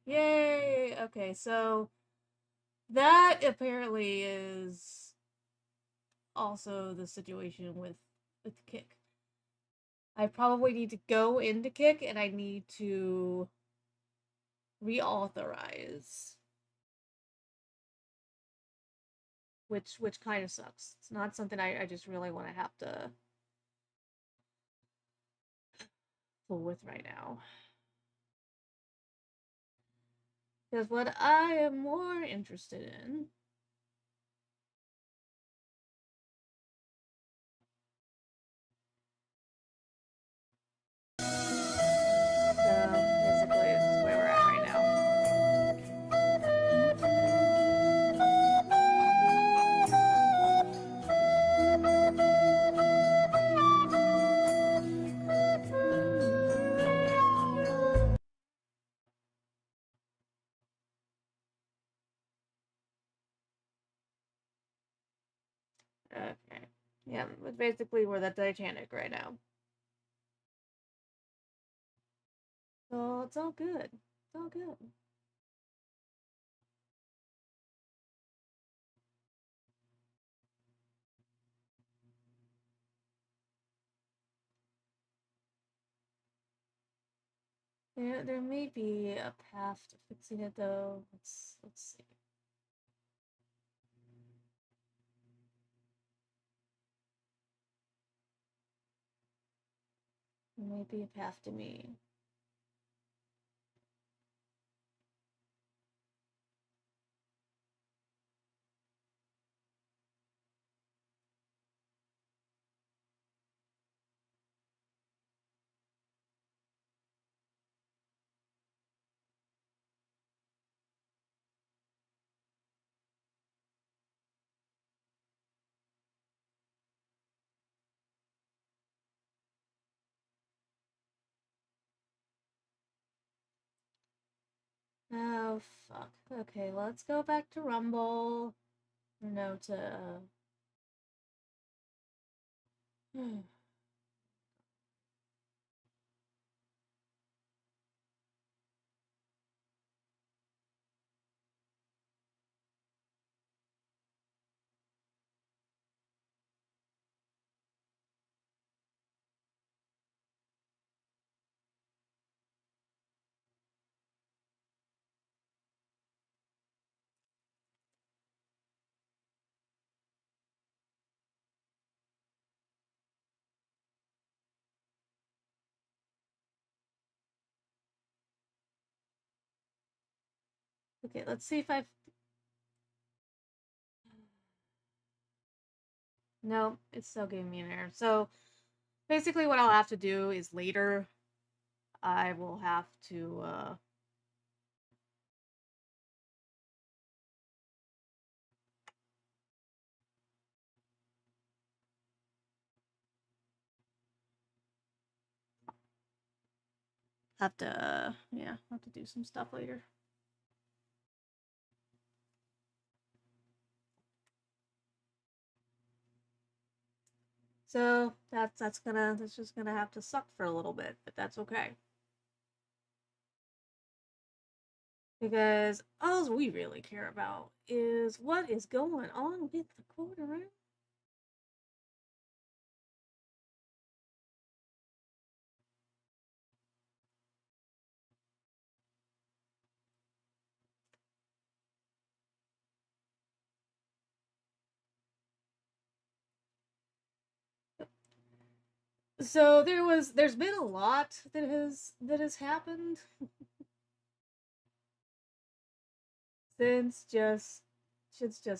Yay! Okay, so that apparently is also the situation with Kick. I probably need to go into Kick and I need to reauthorize, which kind of sucks. It's not something I just really want to have to fool with right now. Because what I am more interested in basically it's where we're at right now. Okay. Yeah, but basically we're the Titanic right now. So it's all good. It's all good. There may be a path to fixing it though. Let's see. There may be a path to me. Oh fuck. Okay, let's go back to Rumble. No to Okay, let's see if I've no, it's still giving me an error. So basically what I'll have to do is later I will have to yeah, have to do some stuff later. So that's just gonna have to suck for a little bit, but that's okay. Because all we really care about is what is going on with the quarter. So there's been a lot that has happened since just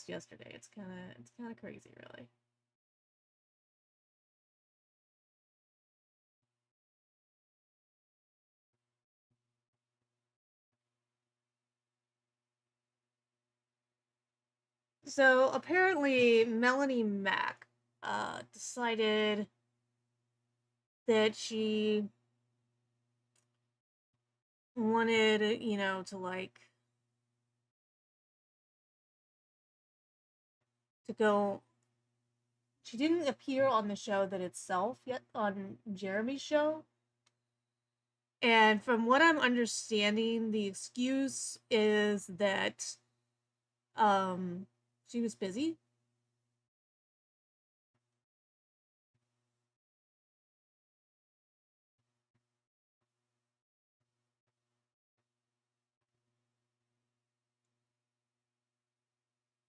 yesterday. It's kind of crazy, really. So apparently Melanie Mack decided that she wanted, to to go. She didn't appear on the show that itself yet on Jeremy's show, And from what I'm understanding, the excuse is that um she was busy.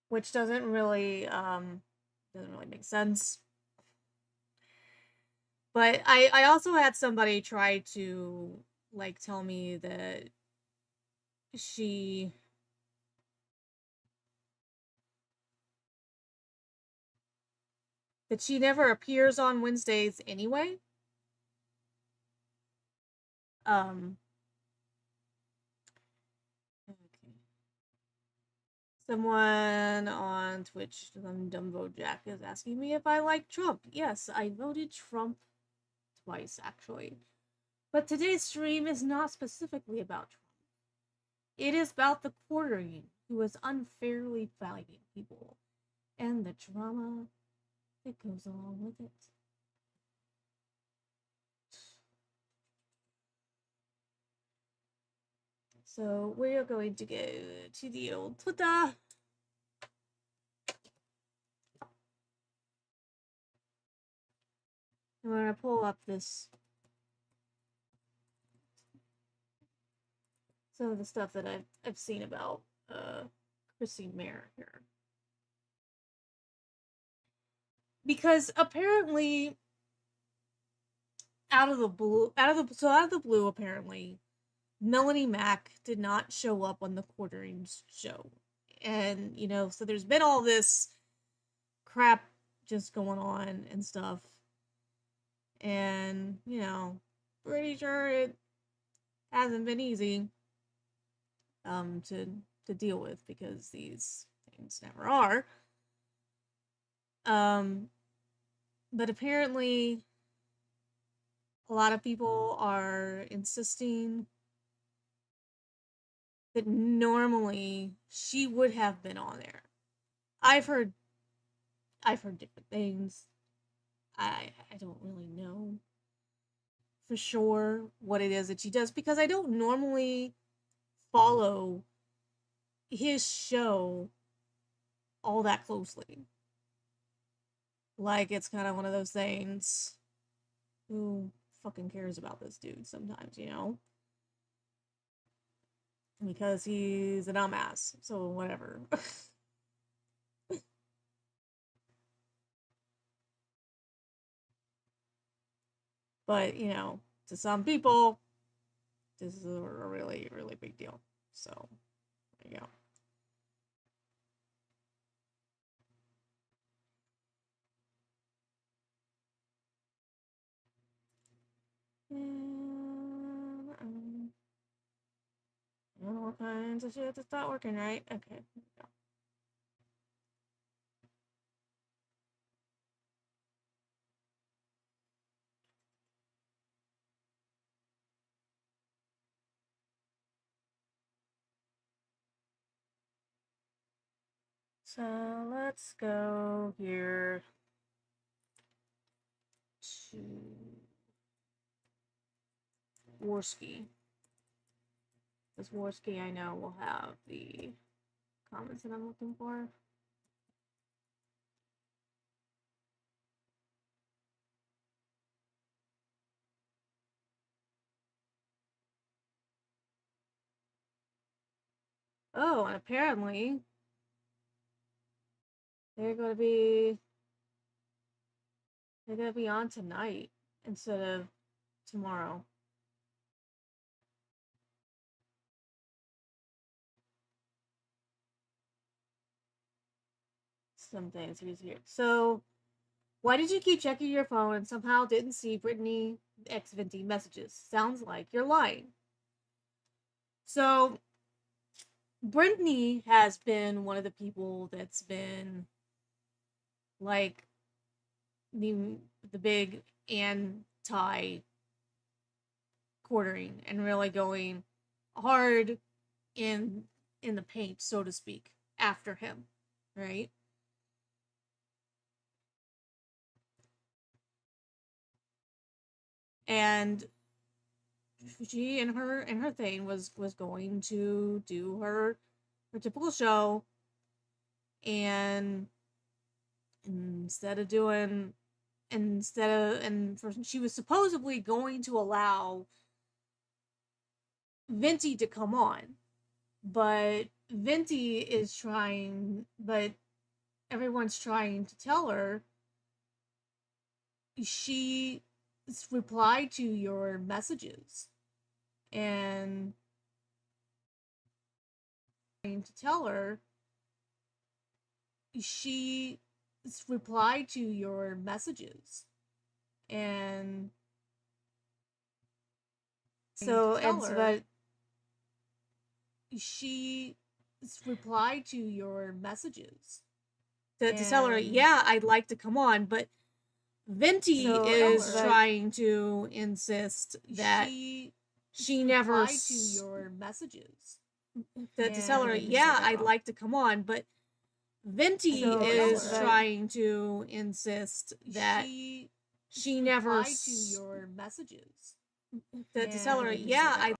Which doesn't really make sense. But I also had somebody try to like tell me that she she never appears on Wednesdays anyway. Um okay. Someone on Twitch, Dumbo Jack, is asking me if I like Trump. Yes, I voted Trump twice actually. But today's stream is not specifically about Trump. It is about the quartering who is unfairly fighting people and the drama that goes along with it. So we're going to go to the old Twitter. I'm going to pull up some of the stuff that I've seen about Christine Mayer here. Because apparently out of the blue apparently Melanie Mack did not show up on the quartering show. And so there's been all this crap just going on and stuff. And pretty sure it hasn't been easy to deal with, because these things never are. But apparently a lot of people are insisting that normally she would have been on there. I've heard different things. I don't really know for sure what it is that she does, because I don't normally follow his show all that closely. Like, it's kind of one of those things. Who fucking cares about this dude sometimes, Because he's a dumbass. So whatever. But, to some people, this is a really, really big deal. So, there you go. And, all kinds of shit that's not working right. Okay, here we go. So let's go here to Worski. Because Worski, I know, will have the comments that I'm looking for. Oh, and apparently they're gonna be on tonight instead of tomorrow. Some things he's here. So, why did you keep checking your phone and somehow didn't see Brittany X Venti messages? Sounds like you're lying. So, Brittany has been one of the people that's been like the big anti quartering and really going hard in the paint, so to speak, after him, right? And she and her thing was going to do her typical show, and instead of doing she was supposedly going to allow Venti to come on, but everyone's trying to tell her she replied to your messages, and to tell her she replied to your messages, and but she replied to your messages to tell her, yeah, I'd like to come on, but Venti is trying to insist that she never replied to your messages to tell her, yeah, I'd like to come on, but Venti is trying to insist that she never replied to your messages to tell her, yeah, I.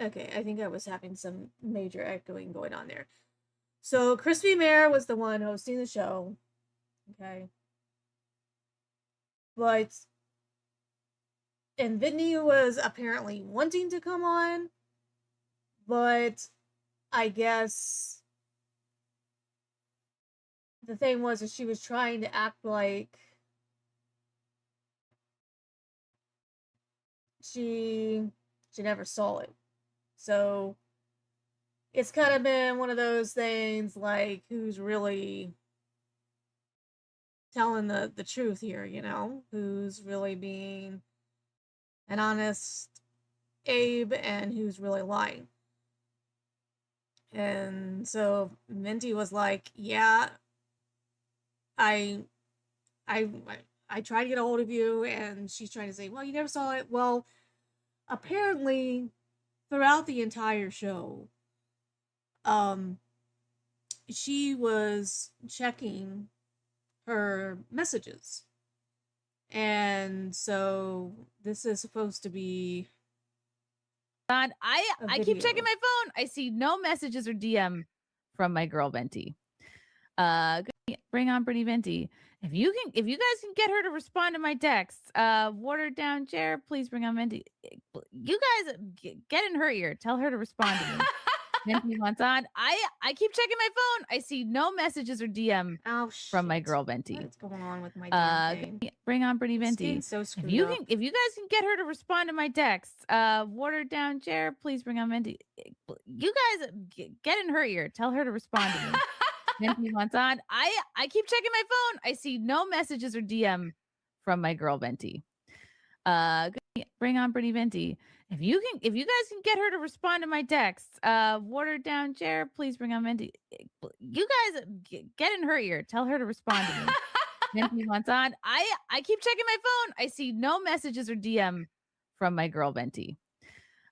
Okay, I think I was having some major echoing going on there. So Crispy Mare was the one hosting the show. Okay. And Whitney was apparently wanting to come on, but I guess the thing was that she was trying to act like she never saw it. So it's kind of been one of those things like who's really telling the truth here, who's really being an honest Abe and who's really lying. And so Minty was like, yeah, I tried to get a hold of you, and she's trying to say, well, you never saw it. Well, apparently throughout the entire show, she was checking her messages. And so this is supposed to be God, I keep checking my phone. I see no messages or DM from my girl Venti. Bring on Brittany Venti. If you guys can get her to respond to my texts, watered down chair, please bring on Venti. You guys get in her ear. Tell her to respond to me. Venti wants on. I keep checking my phone. I see no messages or DM from my girl Venti. What's going on with my damn thing? Bring on Brittany Venti. So if you guys can get her to respond to my texts, watered down chair, please bring on Venti. You guys get in her ear. Tell her to respond to me. Venti wants on. I keep checking my phone. I see no messages or DM from my girl Venti. Bring on Brittany Venti. If you guys can get her to respond to my texts, watered down chair, please bring on Venti. You guys get in her ear. Tell her to respond to me. Venti wants on. I keep checking my phone. I see no messages or DM from my girl Venti.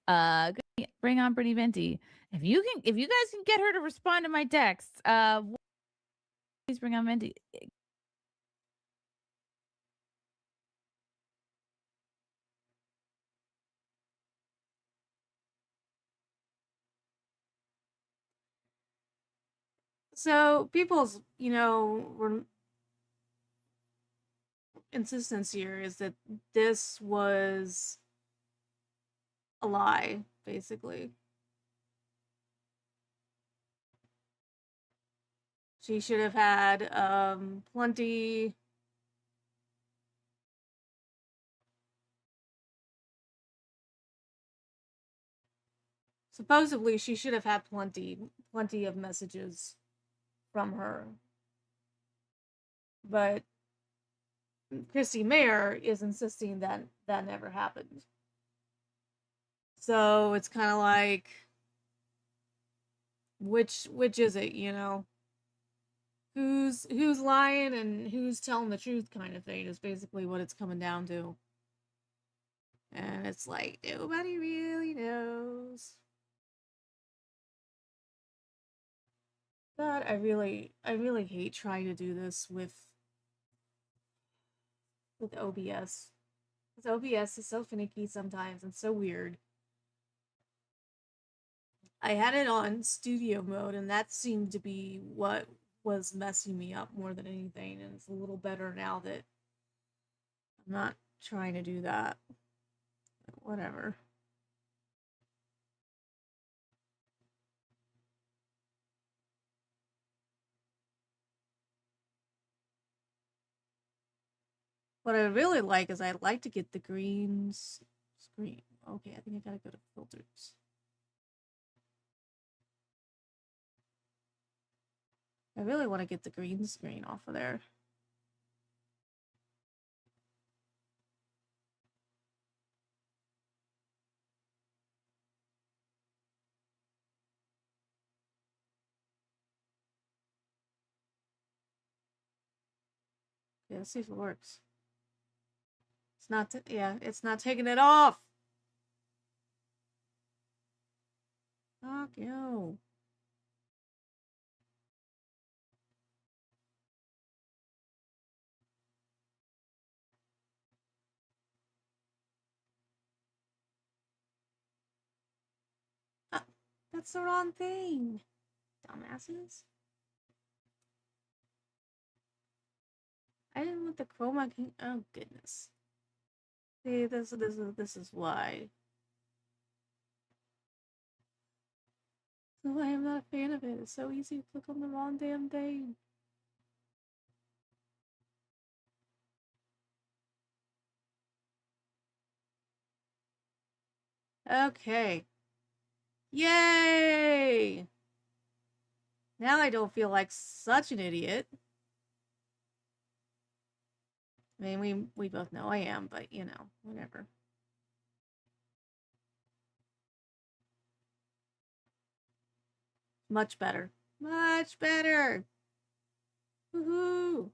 Bring on Brittany Venti. If you guys can get her to respond to my texts, please bring on Venti. So people's, insistence here is that this was a lie, basically. She should have had plenty. Supposedly, she should have had plenty of messages from her. But Christy Mayer is insisting that that never happened. So it's kind of like, which is it, Who's lying and who's telling the truth, kind of thing, is basically what it's coming down to. And it's like nobody really knows. God, I really hate trying to do this with with OBS. Because OBS is so finicky sometimes and so weird. I had it on studio mode, and that seemed to be what was messing me up more than anything. And it's a little better now that I'm not trying to do that. Whatever. What I really like is I'd like to get the green screen. Okay, I think I gotta go to filters. I really want to get the green screen off of there. Yeah, let's see if it works. It's not, yeah, it's not taking it off. Fuck you. Ah, that's the wrong thing. Dumbasses. I didn't want the chroma key. Oh goodness. See, this is why. This is why I'm not a fan of it. It's so easy to click on the wrong damn thing. Okay. Yay! Now I don't feel like such an idiot. I mean, we both know I am, but you know, whatever. Much better. Much better. Woohoo!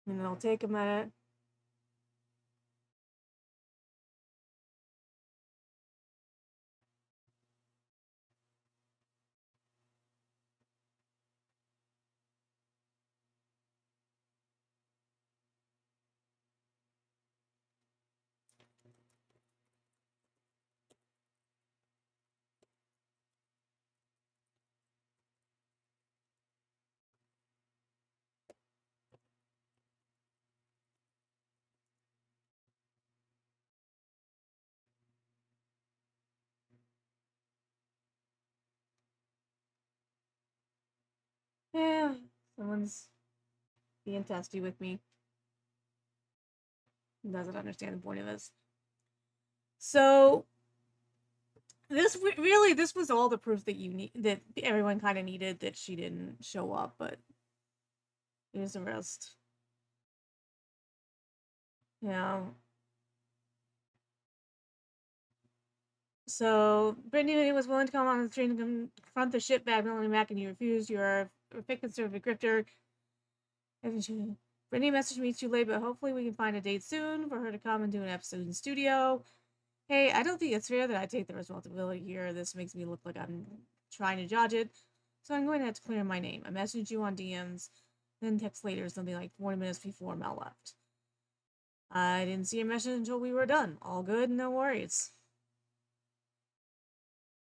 And it'll take a minute. Yeah, someone's being testy with me. Doesn't understand the point of this. So this was all the proof that you need, that everyone kind of needed, that she didn't show up. But here's the rest. Yeah. So Brittany was willing to come on the train to confront the shitbag Melanie Mac, and you refused. You're a fake conservative grifter. Brittany messaged me too late, but hopefully we can find a date soon for her to come and do an episode in studio. Hey, I don't think it's fair that I take the responsibility here. This makes me look like I'm trying to dodge it. So I'm going to have to clear my name. I messaged you on DMs, then text later, something like 40 minutes before Mel left. I didn't see your message until we were done. All good, no worries.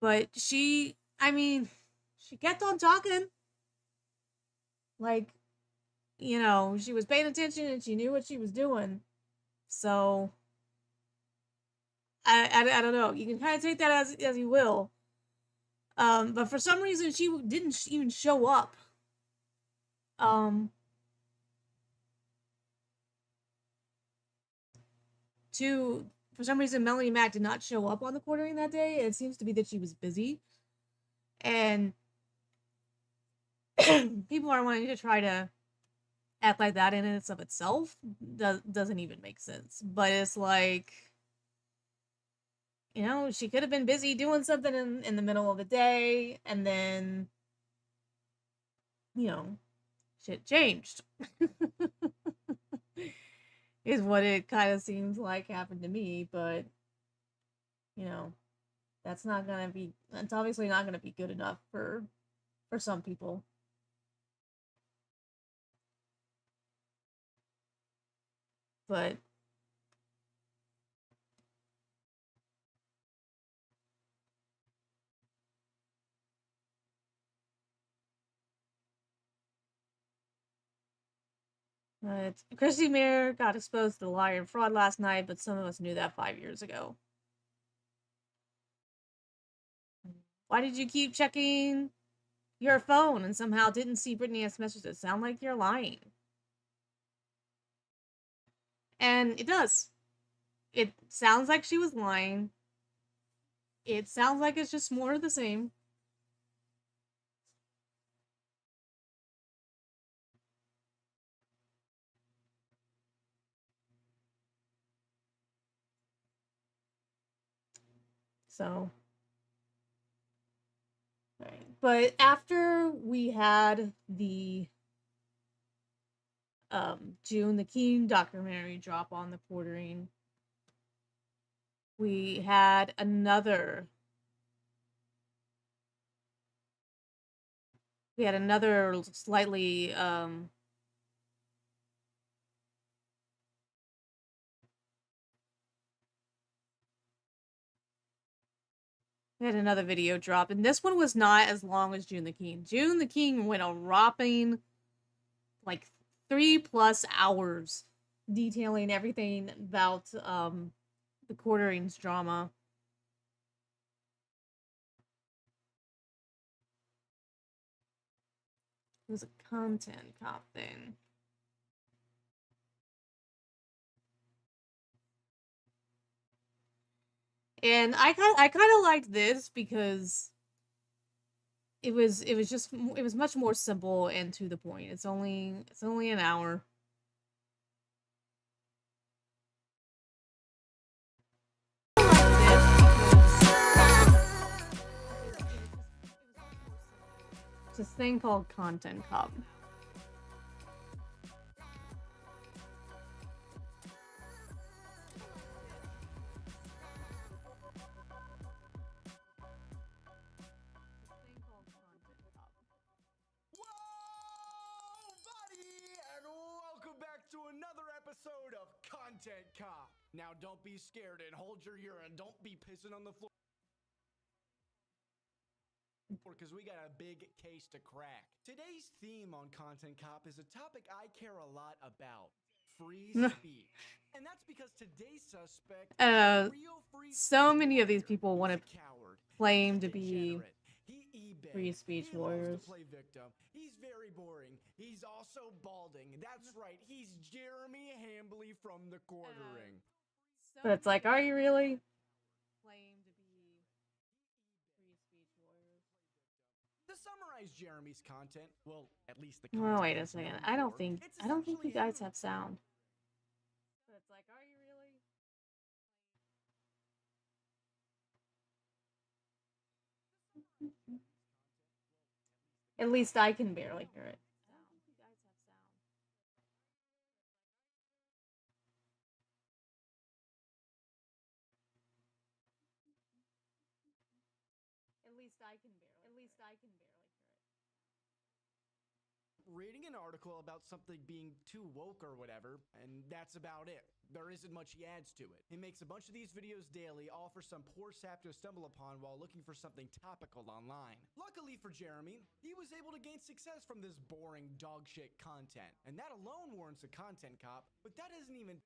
But I mean, she kept on talking. Like, you know, she was paying attention and she knew what she was doing. So, I don't know. You can kind of take that as you will. But for some reason, she didn't even show up. To For some reason, Melanie Mac did not show up on the quartering that day. It seems to be that she was busy, and people are wanting to try to act like that in and of itself doesn't even make sense. But it's like, you know, she could have been busy doing something in the middle of the day, and then, you know, shit changed. Is what it kind of seems like happened to me, but you know, that's obviously not gonna be good enough for some people. But Christy Mayer got exposed to liar and fraud last night, but some of us knew that 5 years ago. Why did you keep checking your phone and somehow didn't see Brittany's messages? Sound like you're lying. And it does. It sounds like she was lying. It sounds like it's just more of the same. So, right. But after we had the Joon the King documentary drop on the quartering, we had another slightly we had another video drop, and this one was not as long as Joon the King. Joon the King went a whopping like 3+ hours detailing everything about the quarterings drama. It was a content cop thing. And I kind of liked this because it was much more simple and to the point. It's only an hour. It's this thing called Content Cop. To another episode of Content Cop. Now don't be scared and hold your urine. Don't be pissing on the floor because we got a big case to crack. Today's theme on Content Cop is a topic I care a lot about. Free speech. And that's because today's suspect so many of these people want to claim to be free speech warriors. To play victim. He's very boring. He's also balding. That's right. He's Jeremy Hambley from the quartering. But it's like, are you really? Claim to be free speech warriors. To summarize Jeremy's content, well, at least the content. Oh, wait a second. I don't think you guys have sound. But it's like, are you really? At least I can barely hear it. At least I can barely hear it. Reading an article about something being too woke or whatever, and that's about it. There isn't much he adds to it. He makes a bunch of these videos daily, all for some poor sap to stumble upon while looking for something topical online. Luckily for Jeremy, he was able to gain success from this boring dogshit content, and that alone warrants a content cop, but that isn't even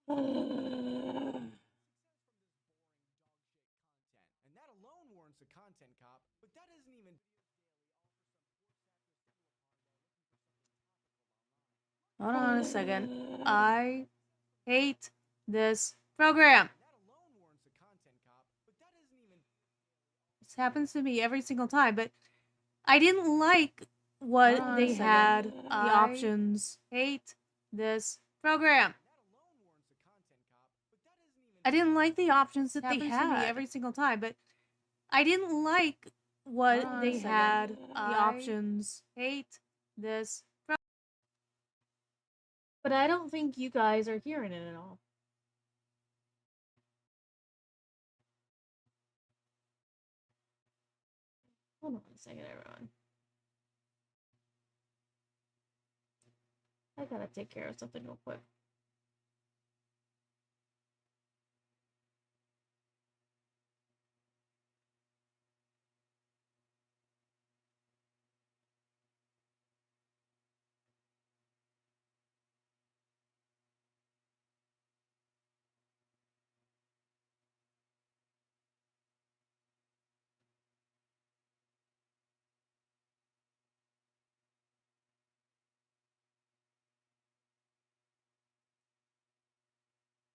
and that alone warrants a content cop, but that isn't even Hold on a second. I hate this program. This happens to me every single time, but I didn't like what they had the options. Hate this program. I didn't like the options that they had every single time, but I didn't like what they had the options. Hate this program. But I don't think you guys are hearing it at all. Hold on a second, everyone. I gotta take care of something real quick.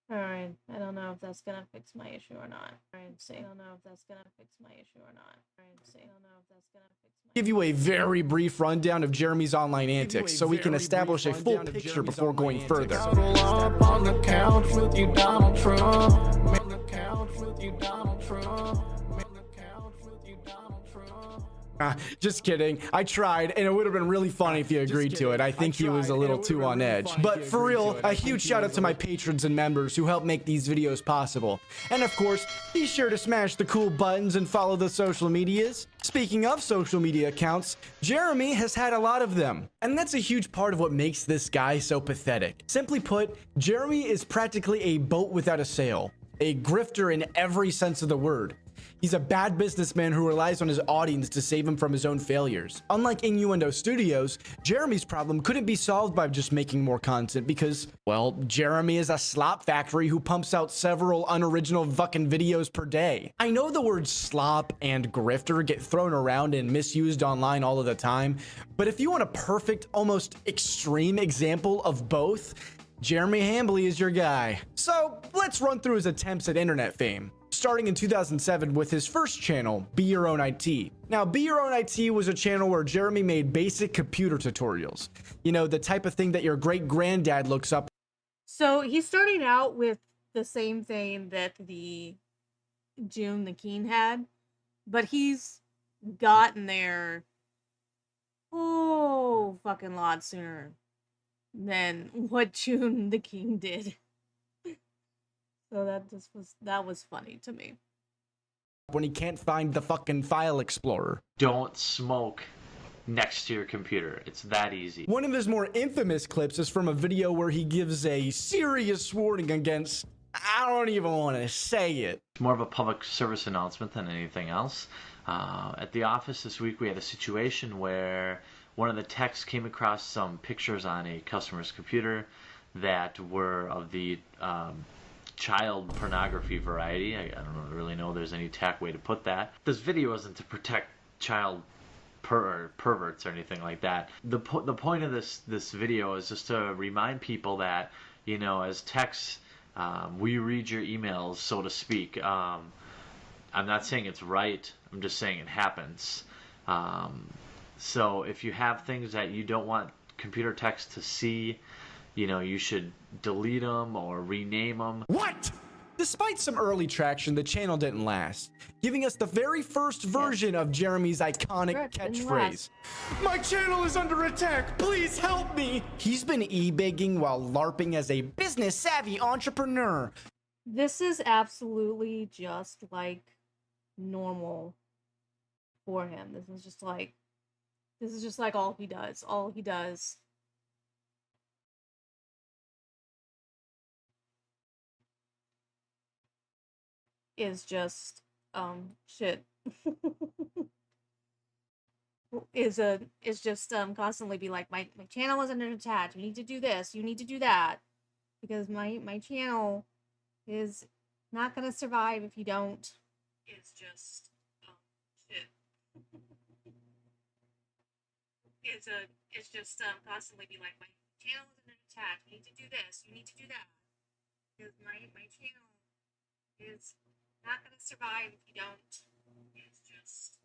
Alright, I don't know if that's gonna fix my issue or not. Alright, I don't know if that's gonna fix my issue or not. Alright, I don't know if that's gonna fix my Give you a very brief rundown of Jeremy's online antics so we can establish a full picture before going further. Up on the couch with you, Donald Trump. On the couch with you, Donald Trump. On the couch with you, Donald Trump. Just kidding. I tried, and it would have been really funny if you agreed to it. I think he was a little too on edge. But for real, a huge shout out to my patrons and members who help make these videos possible. And of course, be sure to smash the cool buttons and follow the social medias. Speaking of social media accounts, Jeremy has had a lot of them. And that's a huge part of what makes this guy so pathetic. Simply put, Jeremy is practically a boat without a sail. A grifter in every sense of the word. He's a bad businessman who relies on his audience to save him from his own failures. Unlike Innuendo Studios, Jeremy's problem couldn't be solved by just making more content because, well, Jeremy is a slop factory who pumps out several unoriginal fucking videos per day. I know the words slop and grifter get thrown around and misused online all of the time, but if you want a perfect, almost extreme example of both, Jeremy Hambly is your guy. So let's run through his attempts at internet fame. Starting in 2007 with his first channel, Be Your Own IT. Now, Be Your Own IT was a channel where Jeremy made basic computer tutorials. You know, the type of thing that your great granddad looks up. So he's starting out with the same thing that the Joon the Keen had, but he's gotten there fucking lot sooner than what Joon the King did. So that was funny to me. When he can't find the fucking file explorer. Don't smoke next to your computer. It's that easy. One of his more infamous clips is from a video where he gives a serious warning against, I don't even want to say it. It's more of a public service announcement than anything else. At the office this week, we had a situation where one of the techs came across some pictures on a customer's computer that were of the child pornography variety. I don't really know there's any tack way to put that. This video isn't to protect child perverts or anything like that. The point of this video is just to remind people that, you know, as techs, we read your emails, so to speak. I'm not saying it's right. I'm just saying it happens. So if you have things that you don't want computer techs to see, you know, you should delete them or rename them. What? Despite some early traction, the channel didn't last, giving us the very first version of Jeremy's iconic catchphrase. My channel is under attack, please help me! He's been e-begging while LARPing as a business-savvy entrepreneur. This is absolutely just like normal for him. This is just like all he does. All he does. Is just shit. is just constantly be like, my channel is under attack. You need to do this, you need to do that. Because my channel is not gonna survive if you don't. It's just shit. It's just constantly be like, my channel is under attack. You need to do this, you need to do that. Because my channel is not gonna survive if you don't. It's just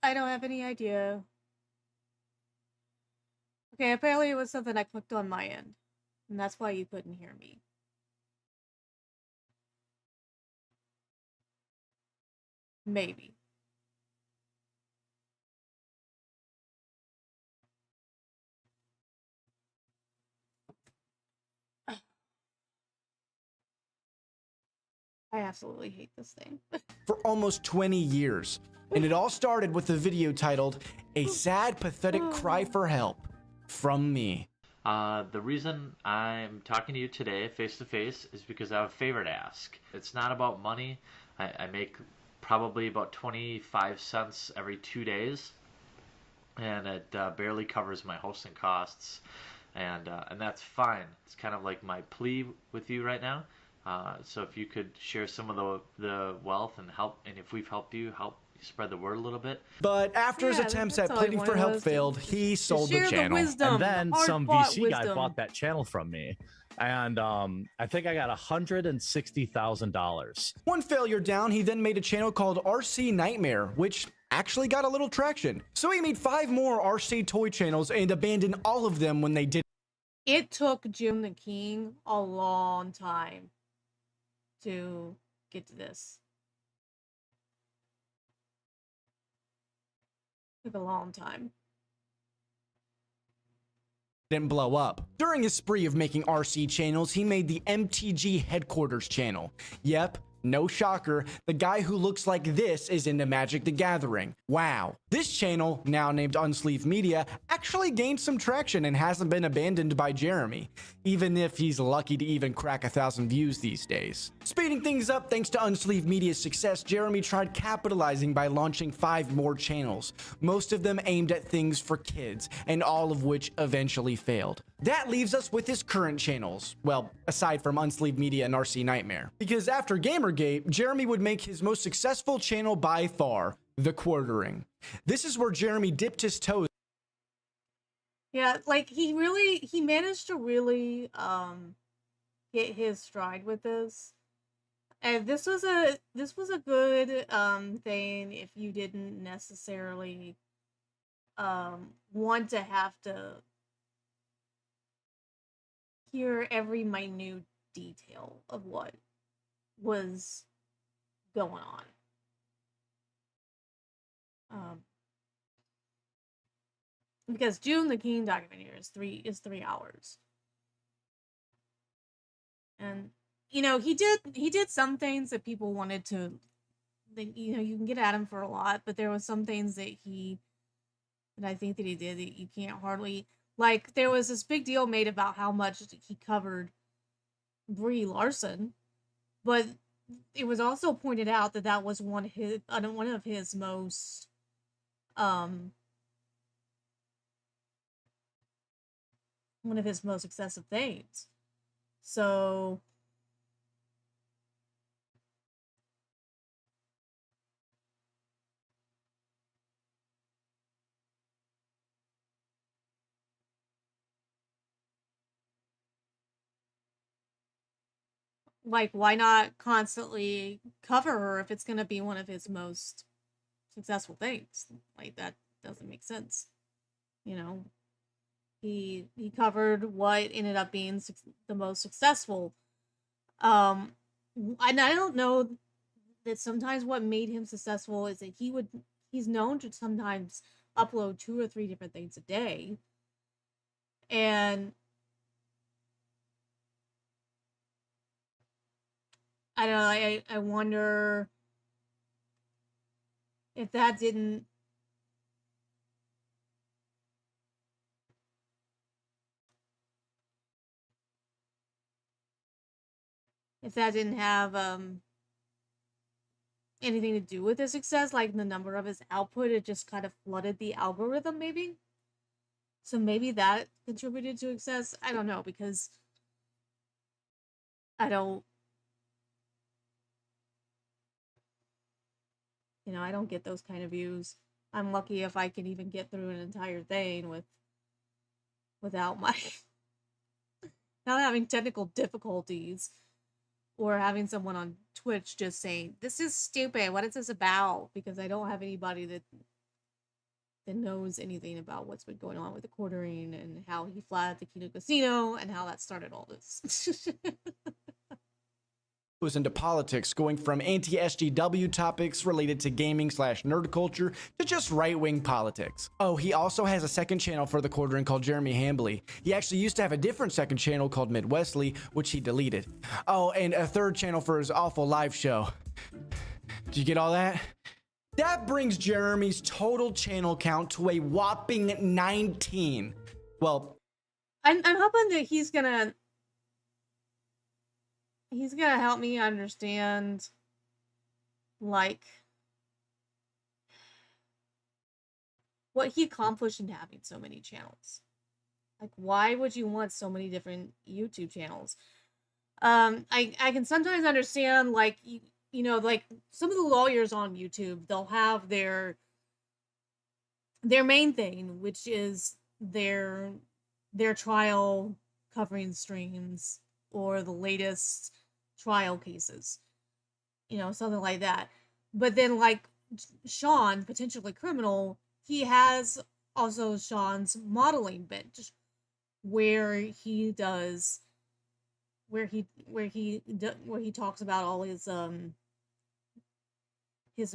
I don't have any idea. Okay, apparently it was something I clicked on my end. And that's why you couldn't hear me. Maybe. I absolutely hate this thing. For almost 20 years. And it all started with a video titled, "A Sad, Pathetic Cry for Help from Me." The reason I'm talking to you today face to face is because I have a favor to ask. It's not about money. I make probably about 25 cents every 2 days, and it barely covers my hosting costs, and that's fine. It's kind of like my plea with you right now. So if you could share some of the wealth and help, and if we've helped you, help spread the word a little bit. But after his attempts at that's all he pleading for wanted help was to- failed, he sold the share the channel. wisdom. And then the some hard-fought VC guy wisdom. bought that channel from me. And I think I got $160,000. One failure down, he then made a channel called RC Nightmare, which actually got a little traction. So he made 5 more RC toy channels and abandoned all of them when they did. It took Joon the King a long time to get to this. Took a long time. Didn't blow up. During his spree of making RC channels, he made the MTG Headquarters channel. Yep, no shocker, the guy who looks like this is into Magic the Gathering. Wow. This channel, now named Unsleeved Media, actually gained some traction and hasn't been abandoned by Jeremy, even if he's lucky to even crack 1,000 views these days. Speeding things up thanks to Unsleeved Media's success, Jeremy tried capitalizing by launching 5 more channels, most of them aimed at things for kids, and all of which eventually failed. That leaves us with his current channels, well, aside from Unsleeved Media and RC Nightmare. Because after Gamergate, Jeremy would make his most successful channel by far, The Quartering. This is where Jeremy dipped his toes. Yeah, like he managed to really get his stride with this. And this was a good thing if you didn't necessarily want to have to hear every minute detail of what was going on. Because Joon the King documentary is 3 hours. And you know, he did some things that people wanted to, you know, you can get at him for a lot, but there was some things that I think that he did that you can't hardly, like, there was this big deal made about how much he covered Brie Larson, but it was also pointed out that that was one of his most excessive things. So like, why not constantly cover her if it's going to be one of his most successful things? Like, that doesn't make sense. You know, he covered what ended up being the most successful. And I don't know that sometimes what made him successful is that he's known to sometimes upload 2 or 3 different things a day. And I don't know, I wonder if that didn't have anything to do with his success, like the number of his output, it just kind of flooded the algorithm, maybe. So maybe that contributed to success. I don't know, because I don't get those kind of views. I'm lucky if I can even get through an entire thing without my not having technical difficulties, or having someone on Twitch just saying, "This is stupid. What is this about?" Because I don't have anybody that that knows anything about what's been going on with the quartering and how he flatted the Kino Casino and how that started all this. Was into politics, going from anti-SJW topics related to gaming / nerd culture to just right-wing politics. Oh, he also has a second channel for the quartering called Jeremy Hambly. He actually used to have a different second channel called Midwestly, which he deleted. Oh, and a third channel for his awful live show. Did you get all that? That brings Jeremy's total channel count to a whopping 19. Well, I'm hoping that he's gonna help me understand, like, what he accomplished in having so many channels. Like, why would you want so many different YouTube channels? I can sometimes understand, like, you know, like some of the lawyers on YouTube, they'll have their main thing, which is their trial covering streams or the latest trial cases, you know, something like that. But then, like, Sean, potentially criminal, he has also Sean's modeling bent, where he talks about all his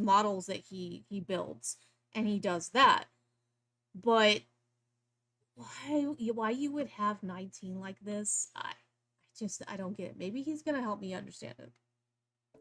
models that he builds, and he does that. But why you would have 19 like this? I don't get it. Maybe he's gonna help me understand it.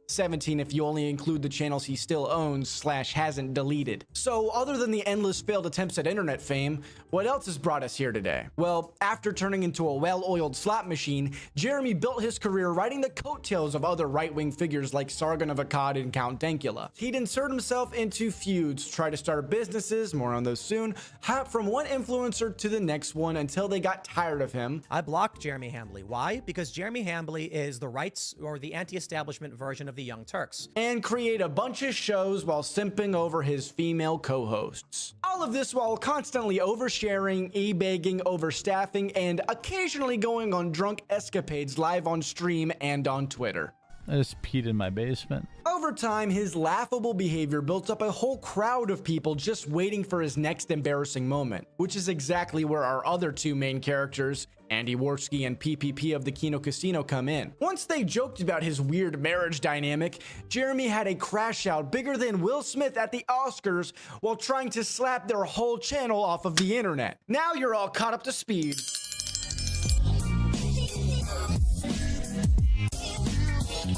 17 if you only include the channels he still owns / hasn't deleted. So other than the endless failed attempts at internet fame, what else has brought us here today? Well, after turning into a well-oiled slot machine, Jeremy built his career riding the coattails of other right-wing figures like Sargon of Akkad and Count Dankula. He'd insert himself into feuds, try to start businesses, more on those soon, hop from one influencer to the next one until they got tired of him. I blocked Jeremy Hambly. Why? Because Jeremy Hambly is the rights or the anti-establishment version of the Young Turks. And create a bunch of shows while simping over his female co-hosts. All of this while constantly oversharing, e-begging, overstaffing, and occasionally going on drunk escapades live on stream and on Twitter. I just peed in my basement. Over time, his laughable behavior built up a whole crowd of people just waiting for his next embarrassing moment, which is exactly where our other two main characters, Andy Worski and PPP of the Kino Casino, come in. Once they joked about his weird marriage dynamic, Jeremy had a crash out bigger than Will Smith at the Oscars while trying to slap their whole channel off of the internet. Now you're all caught up to speed.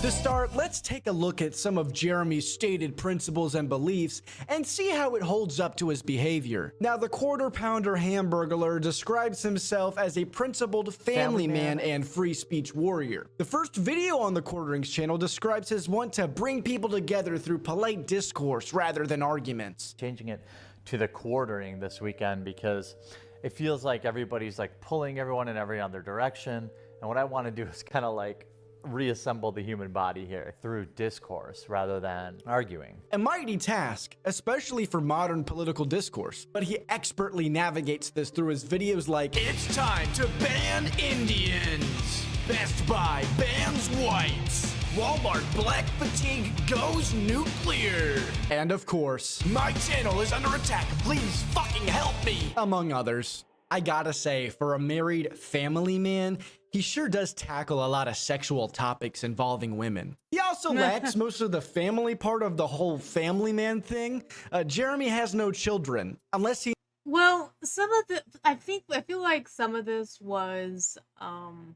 To start, let's take a look at some of Jeremy's stated principles and beliefs and see how it holds up to his behavior. Now, the quarter-pounder hamburglar describes himself as a principled family man and free speech warrior. The first video on the Quarterings channel describes his want to bring people together through polite discourse rather than arguments. Changing it to the quartering this weekend because it feels like everybody's like pulling everyone in every other direction. And what I want to do is kind of like reassemble the human body here through discourse rather than arguing. A mighty task, especially for modern political discourse, but he expertly navigates this through his videos like, "It's time to ban Indians! Best Buy bans whites! Walmart black fatigue goes nuclear!" And of course, "My channel is under attack, please fucking help me!" among others. I gotta say, for a married family man, he sure does tackle a lot of sexual topics involving women. He also lacks most of the family part of the whole family man thing. Jeremy has no children, unless he... Well, I feel like some of this was, trying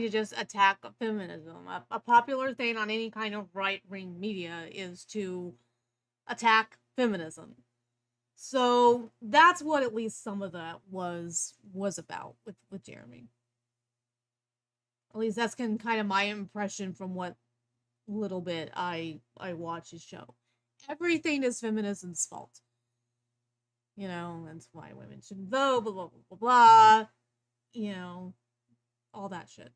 to just attack feminism. A popular thing on any kind of right-wing media is to attack feminism. So that's what at least some of that was about with Jeremy. At least that's kind of my impression from what little bit I watch his show. Everything is feminism's fault. You know, that's why women shouldn't vote, blah, blah, blah, blah, blah. You know, all that shit.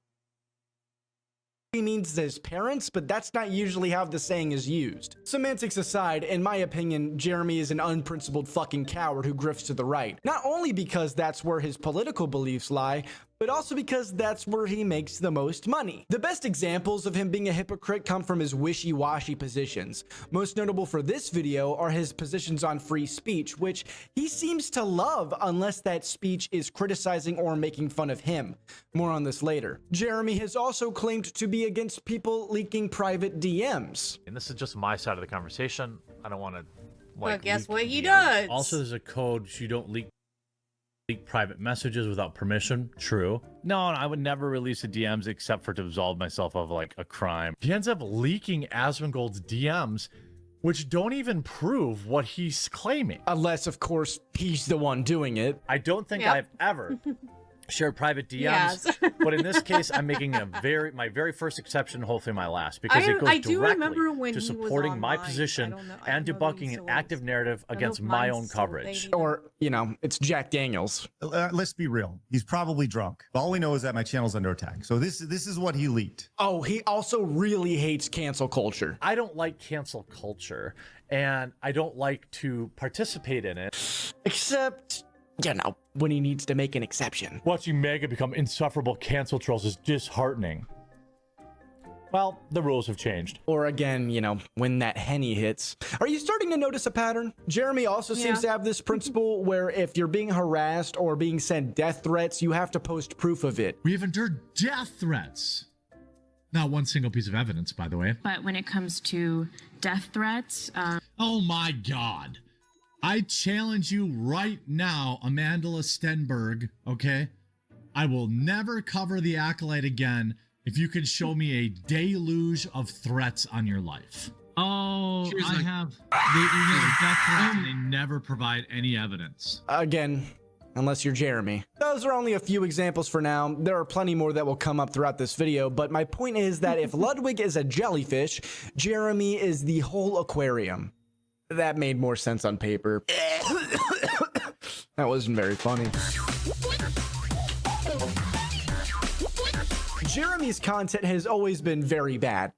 He means his parents, but that's not usually how the saying is used. Semantics aside, in my opinion, Jeremy is an unprincipled fucking coward who grifts to the right. Not only because that's where his political beliefs lie, but also because that's where he makes the most money. The best examples of him being a hypocrite come from his wishy-washy positions. Most notable for this video are his positions on free speech, which he seems to love unless that speech is criticizing or making fun of him. More on this later. Jeremy has also claimed to be against people leaking private DMs. And this is just my side of the conversation. I don't want to But guess leak what he DMs. does? Also, there's a code so you don't leak private messages without permission. True. No, I would never release the DMs except for to absolve myself of like a crime. He ends up leaking Asmongold's DMs, which don't even prove what he's claiming. Unless, of course, he's the one doing it. I don't think Yep. I've ever shared private DMs, Yes. but in this case, I'm making my very first exception, hopefully my last, because it goes I do remember directly when to he was supporting my online. position I don't know and if he debunking an still active is. narrative I don't know against if my mine's own still coverage. dating. Or, you know, it's Jack Daniels. Let's be real. He's probably drunk. All we know is that my channel's under attack. So this is what he leaked. Oh, he also really hates cancel culture. I don't like cancel culture, and I don't like to participate in it. Except, you know, when he needs to make an exception. Watching Mega become insufferable cancel trolls is disheartening. Well, the rules have changed. Or again, you know, when that Henny hits. Are you starting to notice a pattern? Jeremy also seems to have this principle where if you're being harassed or being sent death threats, you have to post proof of it. We have endured death threats. Not one single piece of evidence, by the way. But when it comes to death threats, Oh my God. I challenge you right now, Amandla Stenberg, okay? I will never cover the Acolyte again if you can show me a deluge of threats on your life. Oh, I have. They email death threats and they never provide any evidence. Again, unless you're Jeremy. Those are only a few examples for now. There are plenty more that will come up throughout this video, but my point is that if Ludwig is a jellyfish, Jeremy is the whole aquarium. That made more sense on paper. That wasn't very funny. Jeremy's content has always been very bad.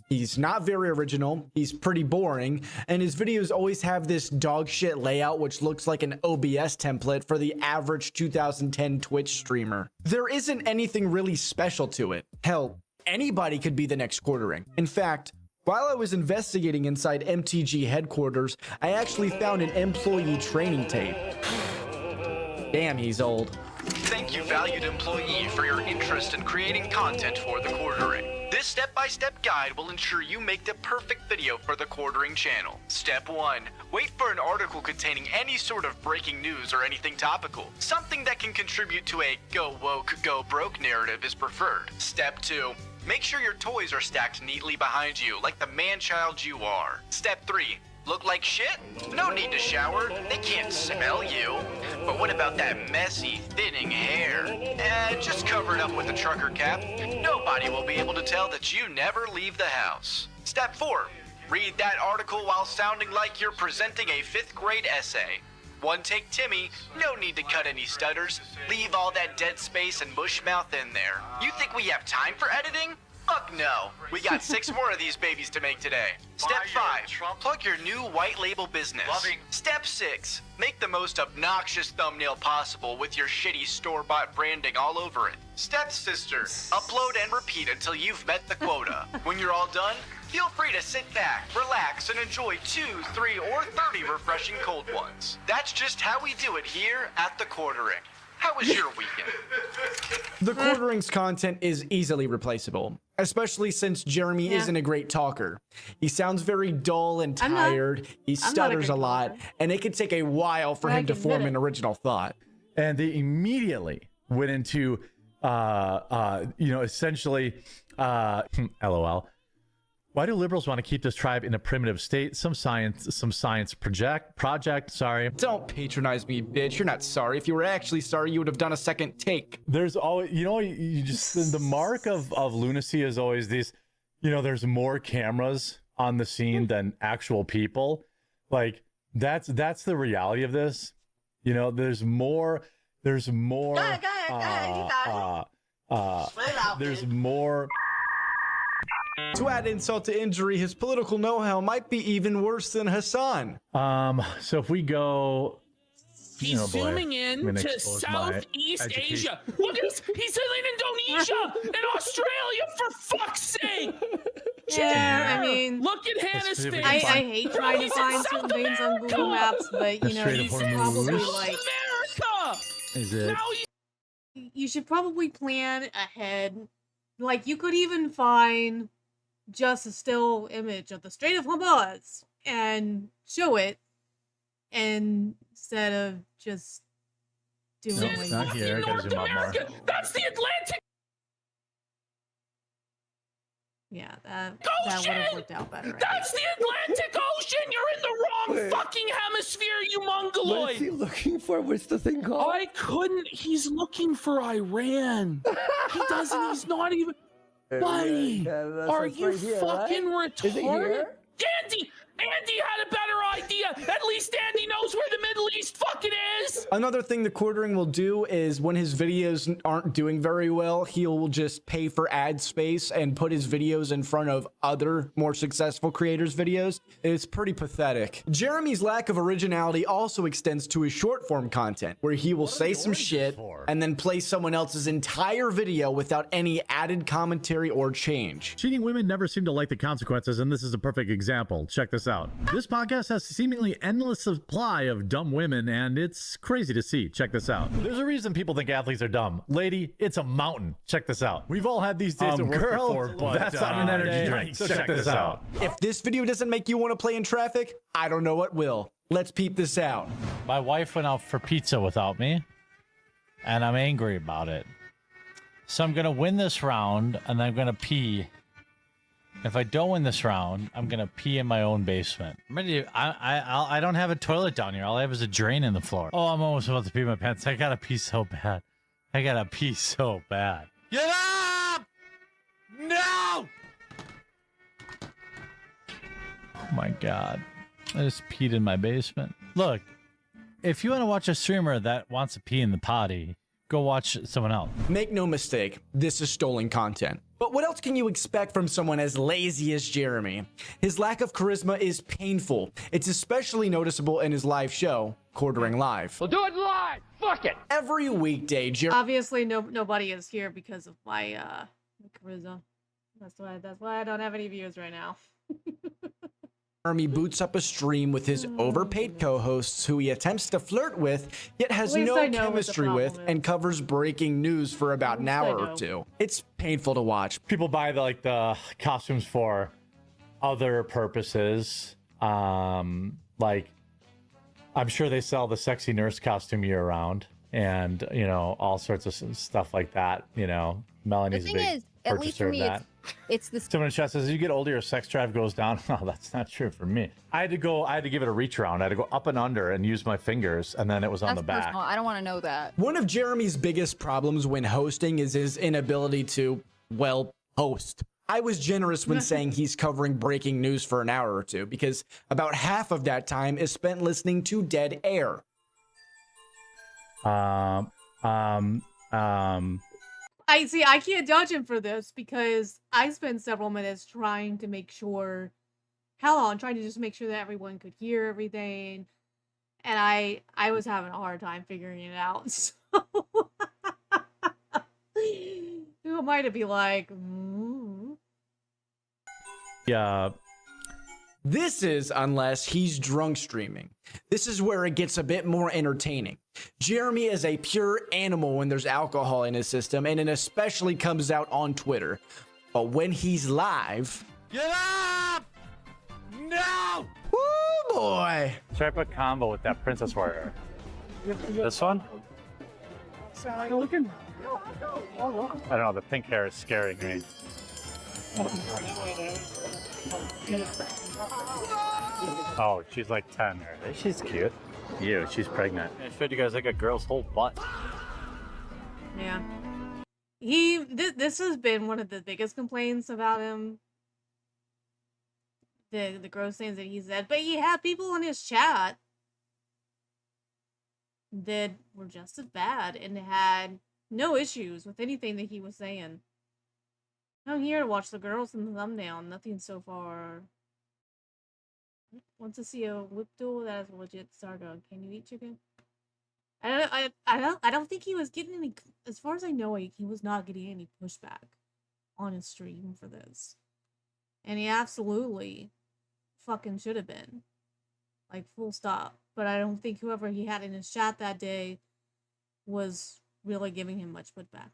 He's not very original, he's pretty boring, and his videos always have this dog shit layout which looks like an OBS template for the average 2010 Twitch streamer. There isn't anything really special to it. Hell, anybody could be the next Quartering. In fact, while I was investigating inside MTG headquarters, I actually found an employee training tape. Damn, he's old. Thank you, valued employee, for your interest in creating content for the Quartering. This step-by-step guide will ensure you make the perfect video for the Quartering channel. Step 1. Wait for an article containing any sort of breaking news or anything topical. Something that can contribute to a go woke, go broke narrative is preferred. Step 2. Make sure your toys are stacked neatly behind you, like the man-child you are. Step 3. Look like shit? No need to shower. They can't smell you. But what about that messy, thinning hair? Just cover it up with a trucker cap. Nobody will be able to tell that you never leave the house. Step 4. Read that article while sounding like you're presenting a 5th grade essay. One take Timmy, no need to cut any stutters. Leave all that dead space and mush mouth in there. You think we have time for editing? Fuck no. We got 6 more of these babies to make today. Step 5. Plug your new white label business. Step 6. Make the most obnoxious thumbnail possible with your shitty store-bought branding all over it. Step Sister. Upload and repeat until you've met the quota. When you're all done, feel free to sit back, relax, and enjoy 2, 3, or 30 refreshing cold ones. That's just how we do it here at the Quartering. How was your weekend? The Quartering's content is easily replaceable, especially since Jeremy isn't a great talker. He sounds very dull and tired, he stutters a lot, and it could take a while for him to form an original thought. And they immediately went into, essentially, LOL. Why do liberals want to keep this tribe in a primitive state? Some science project, sorry. Don't patronize me, bitch. You're not sorry. If you were actually sorry, you would have done a second take. There's always, you just, the mark of lunacy is always these, there's more cameras on the scene than actual people. Like, that's the reality of this. There's more, there's more To add insult to injury, his political know-how might be even worse than Hassan. So if we go He's Oh, boy. zooming I'm in gonna to expose my Southeast education. Asia. Look, he's in Indonesia and Australia, for fuck's sake. Yeah, I Jer, mean, look at Hannah's see if we face. can I hate trying to He's in find South certain things on Google America. Maps, but The you know, Strait of you should Hormuz. probably South like America. Is it? Now you should probably plan ahead. Like you could even find just a still image of the Strait of Hormuz and show it, and instead of just doing No, like it's not here. I gotta North zoom out more. America. That's the Atlantic yeah, that would have Ocean. worked out better. I That's the Atlantic Ocean. You're in the wrong fucking hemisphere, you mongoloid. What's he looking for? What's the thing called? I couldn't. He's looking for Iran. He doesn't. He's not even. Buddy, that's are what's you right here, fucking right? Is it retarded? here? Andy had a better idea. At least Andy knows where the Middle East fucking is. Another thing the quartering will do is when his videos aren't doing very well, he'll just pay for ad space and put his videos in front of other more successful creators' videos. It's pretty pathetic. Jeremy's lack of originality also extends to his short form content, where he will say some shit and then play someone else's entire video without any added commentary or change. Cheating women never seem to like the consequences, and this is a perfect example. Check this out. This podcast has a seemingly endless supply of dumb women, and it's crazy to see. Check this out. There's a reason people think athletes are dumb. Lady, it's a mountain. Check this out. We've all had these days of work girl, before, but that's not an energy drink. So check this out. If this video doesn't make you want to play in traffic, I don't know what will. Let's peep this out. My wife went out for pizza without me, and I'm angry about it. So I'm gonna win this round, and I'm gonna pee. If I don't win this round, I'm gonna pee in my own basement. I'm ready. I don't have a toilet down here. All I have is a drain in the floor. Oh, I'm almost about to pee my pants. I gotta pee so bad. I gotta pee so bad. Get up! No! Oh my god. I just peed in my basement. Look, if you want to watch a streamer that wants to pee in the potty, go watch someone else. Make no mistake, this is stolen content. But what else can you expect from someone as lazy as Jeremy? His lack of charisma is painful. It's especially noticeable in his live show, Quartering Live. We'll do it live. Fuck it. Every weekday, obviously nobody is here because of my charisma. That's why I don't have any views right now. Jeremy boots up a stream with his overpaid co-hosts who he attempts to flirt with, yet has At least no I know what the chemistry with, problem and covers breaking news for about an hour or two. It's painful to watch. People buy the costumes for other purposes. Like, I'm sure they sell the sexy nurse costume year round, and all sorts of stuff like that. Melanie's The a thing big is, at least purchaser for of me, that. it's the Someone in the chat says, as you get older, your sex drive goes down. No, that's not true for me. I had to give it a reach around. I had to go up and under and use my fingers, and then it was on That's the back. personal. I don't want to know that. One of Jeremy's biggest problems when hosting is his inability to, well, host. I was generous when saying he's covering breaking news for an hour or two, because about half of that time is spent listening to dead air. I can't judge him for this because I spent several minutes trying to make sure, trying to just make sure that everyone could hear everything, and I was having a hard time figuring it out. So who am I to be like? Yeah. This is unless he's drunk streaming. This is where it gets a bit more entertaining. Jeremy is a pure animal when there's alcohol in his system, and it especially comes out on Twitter. But when he's live... Get up! No! Woo, boy! Try to put combo with that Princess Warrior. This one? I don't know, the pink hair is scaring me. Oh, she's like 10. She's cute. Ew, she's pregnant. I showed you guys like a girl's whole butt. Yeah. This has been one of the biggest complaints about him. The gross things that he said. But he had people in his chat that were just as bad and had no issues with anything that he was saying. I'm here to watch the girls in the thumbnail. Nothing so far. Want to see a whip duel? That is a legit Sargon. Can you eat chicken? I don't think he was getting any. As far as I know, he was not getting any pushback on his stream for this, and he absolutely fucking should have been, like, full stop. But I don't think whoever he had in his chat that day was really giving him much pushback.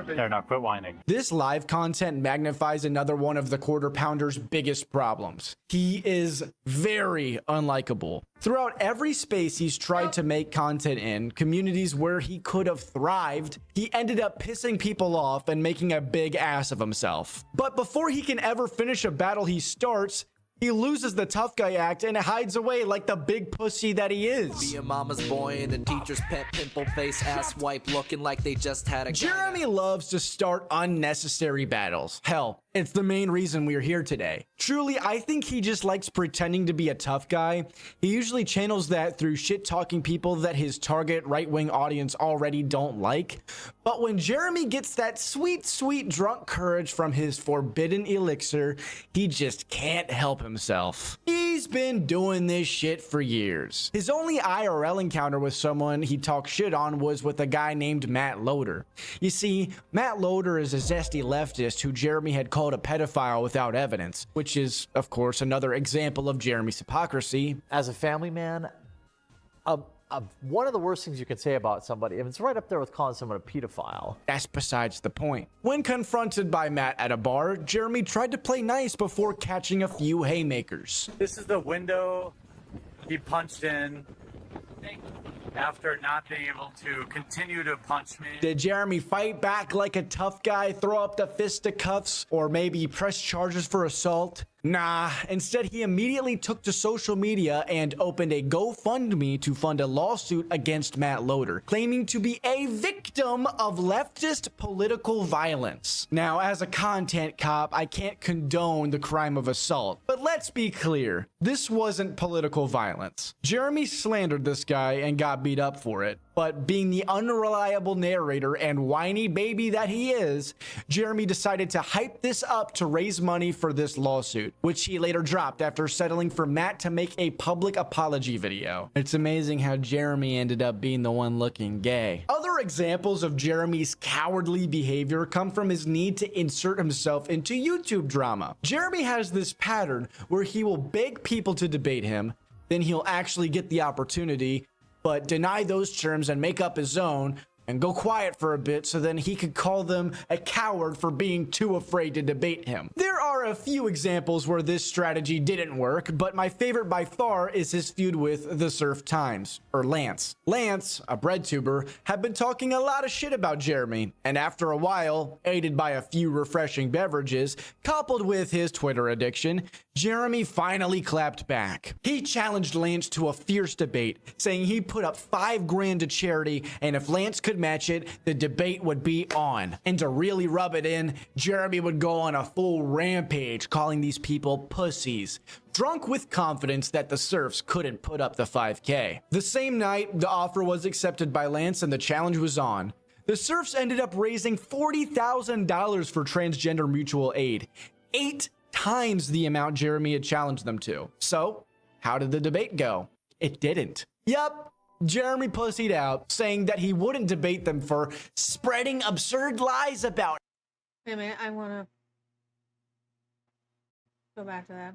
There, now quit whining. This live content magnifies another one of the Quarter Pounder's biggest problems. He is very unlikable. Throughout every space he's tried to make content in, communities where he could have thrived, he ended up pissing people off and making a big ass of himself. But before he can ever finish a battle he starts, he loses the tough guy act and hides away like the big pussy that he is. Be a mama's boy and a teacher's pet, pimple face, ass wipe, looking like they just had a Jeremy loves to start unnecessary battles. Hell, it's the main reason we're here today. Truly, I think he just likes pretending to be a tough guy. He usually channels that through shit-talking people that his target right-wing audience already don't like. But when Jeremy gets that sweet, sweet drunk courage from his forbidden elixir, he just can't help himself. He's been doing this shit for years. His only IRL encounter with someone he talked shit on was with a guy named Matt Loader. You see, Matt Loader is a zesty leftist who Jeremy had called a pedophile without evidence, which is, of course, another example of Jeremy's hypocrisy. As a family man, one of the worst things you can say about somebody, and it's right up there with calling someone a pedophile. That's besides the point. When confronted by Matt at a bar, Jeremy tried to play nice before catching a few haymakers. This is the window he punched in after not being able to continue to punch me. Did Jeremy fight back like a tough guy, throw up the fisticuffs, or maybe press charges for assault? Nah, instead he immediately took to social media and opened a GoFundMe to fund a lawsuit against Matt Loader, claiming to be a victim of leftist political violence. Now, as a content cop, I can't condone the crime of assault, but let's be clear, this wasn't political violence. Jeremy slandered this guy and got beat up for it, but being the unreliable narrator and whiny baby that he is, Jeremy decided to hype this up to raise money for this lawsuit, which he later dropped after settling for Matt to make a public apology video. It's amazing how Jeremy ended up being the one looking gay. Other examples of Jeremy's cowardly behavior come from his need to insert himself into YouTube drama. Jeremy has this pattern where he will beg people to debate him, then he'll actually get the opportunity, but deny those terms and make up his own and go quiet for a bit so then he could call them a coward for being too afraid to debate him. There are a few examples where this strategy didn't work, but my favorite by far is his feud with the Surf Times, or Lance. Lance, a bread tuber, had been talking a lot of shit about Jeremy, and after a while, aided by a few refreshing beverages, coupled with his Twitter addiction, Jeremy finally clapped back. He challenged Lance to a fierce debate, saying he put up $5 grand to charity, and if Lance could match it, the debate would be on. And to really rub it in, Jeremy would go on a full rampage, calling these people pussies, drunk with confidence that the Surfs couldn't put up the 5K. The same night, the offer was accepted by Lance and the challenge was on. The Surfs ended up raising $40,000 for transgender mutual aid, 8 times the amount Jeremy had challenged them to. So, how did the debate go? It didn't. Yup. Jeremy pussied out, saying that he wouldn't debate them for spreading absurd lies about. Wait a minute, I wanna go back to that.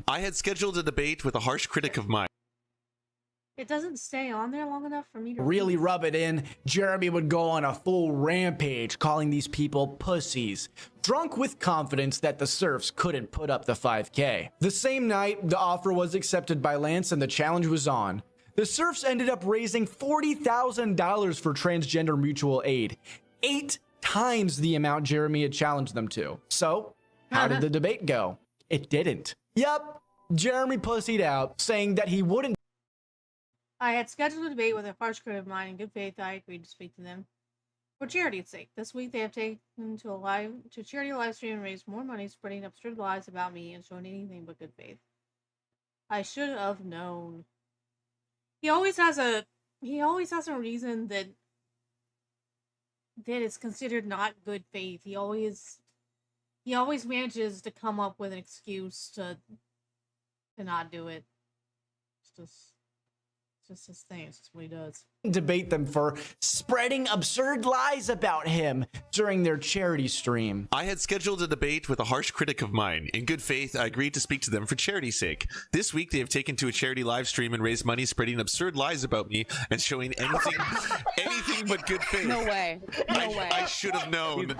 I had scheduled a debate with a harsh critic of mine. It doesn't stay on there long enough for me to Really rub it in, Jeremy would go on a full rampage, calling these people pussies, drunk with confidence that the Surfs couldn't put up the 5K. The same night, the offer was accepted by Lance and the challenge was on. The Surfs ended up raising $40,000 for transgender mutual aid, 8 times the amount Jeremy had challenged them to. So, how did the debate go? It didn't. Yup, Jeremy pussied out, saying that he wouldn't. I had scheduled a debate with a harsh critic of mine. In good faith, I agreed to speak to them for charity's sake. This week, they have taken to charity live stream and raised more money, spreading absurd lies about me and showing anything but good faith. I should have known. He always has a reason that is considered not good faith. He always he always manages to come up with an excuse to not do it. It's just his thing. It's just what he does. Debate them for spreading absurd lies about him during their charity stream. I had scheduled a debate with a harsh critic of mine. In good faith, I agreed to speak to them for charity's sake. This week, they have taken to a charity live stream and raised money spreading absurd lies about me and showing anything but good faith. No way. No way. I should have known. No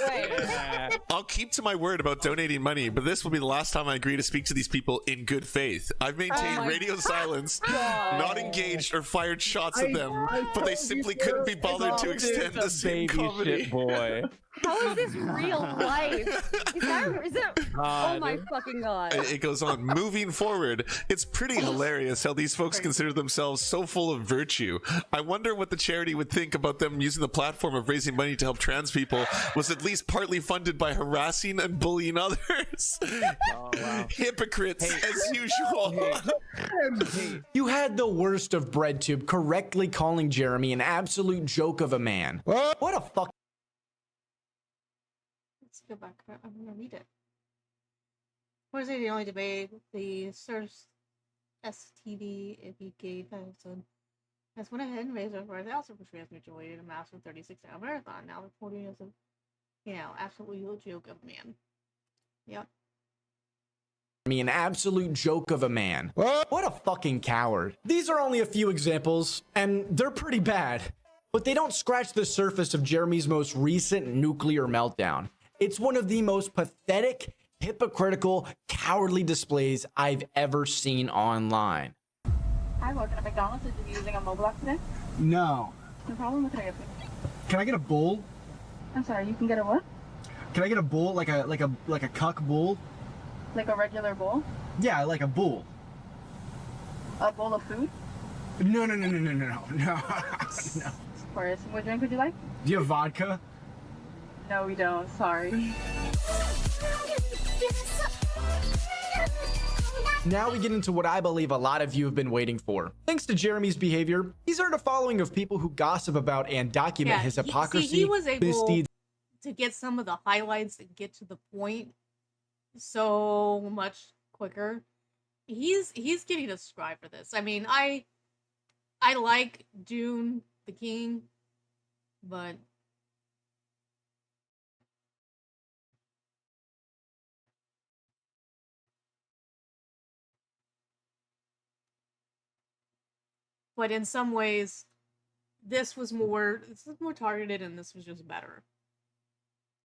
way. I'll keep to my word about donating money, but this will be the last time I agree to speak to these people in good faith. I've maintained radio silence, not engaged or fired shots at them, but they simply couldn't be bothered to extend the same comedy. Shit, boy. How is this real life? Is it? Oh my fucking god. It goes on. Moving forward, it's pretty hilarious how these folks consider themselves so full of virtue. I wonder what the charity would think about them using the platform of raising money to help trans people was at least partly funded by harassing and bullying others. Oh, wow. Hypocrites, as usual. You had the worst of BreadTube correctly calling Jeremy an absolute joke of a man. What a fuck. Let's go back. I'm gonna read it. What is it? The only debate the source STV if he gave Patterson has went ahead and raised over 1,000 for trans majority in a massive 36-hour marathon. Now reporting as a absolutely a joke of a man. Yep. An absolute joke of a man. What a fucking coward. These are only a few examples, and they're pretty bad, but they don't scratch the surface of Jeremy's most recent nuclear meltdown. It's one of the most pathetic, hypocritical, cowardly displays I've ever seen online. Hi, welcome to McDonald's. Are you using a mobile app today? No. No problem. What can I get for you? Can I get a bowl? I'm sorry, you can get a what? Can I get a bowl, like a cuck bowl? Like a regular bowl? Yeah, like a bowl. A bowl of food? No. No. Of course. What drink would you like? Do you have vodka? No, we don't. Sorry. Now we get into what I believe a lot of you have been waiting for. Thanks to Jeremy's behavior, he's earned a following of people who gossip about and document his hypocrisy, he was able misdeeds, to get some of the highlights and get to the point so much quicker. He's getting a subscribe for this. I mean, I like Joon the King, but in some ways, this is more targeted, and this was just better.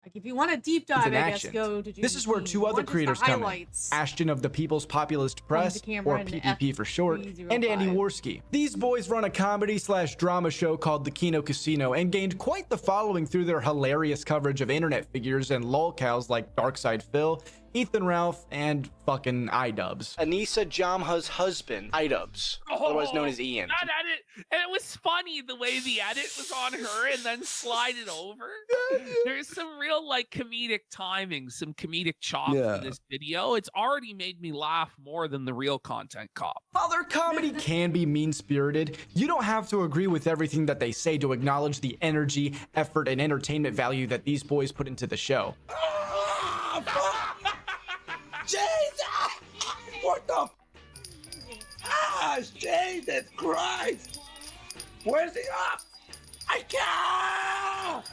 Like, if you want a deep dive, I guess go to Joon. This is where two other creators come in. Ashton of the People's Populist Press, or PPP for short, and Andy Worski. These boys run a comedy/drama show called The Kino Casino and gained quite the following through their hilarious coverage of internet figures and lolcows like Darkside Phil, Ethan Ralph, and fucking iDubbbz. Anissa Jamha's husband, iDubbbz, otherwise known as Ian. That edit, and it was funny the way the edit was on her and then slide it over. There's some real like comedic timing, some comedic chops in this video. It's already made me laugh more than the real content cop. While their comedy can be mean-spirited, you don't have to agree with everything that they say to acknowledge the energy, effort, and entertainment value that these boys put into the show. Jesus! What the? Jesus Christ! Where's he up? I can't!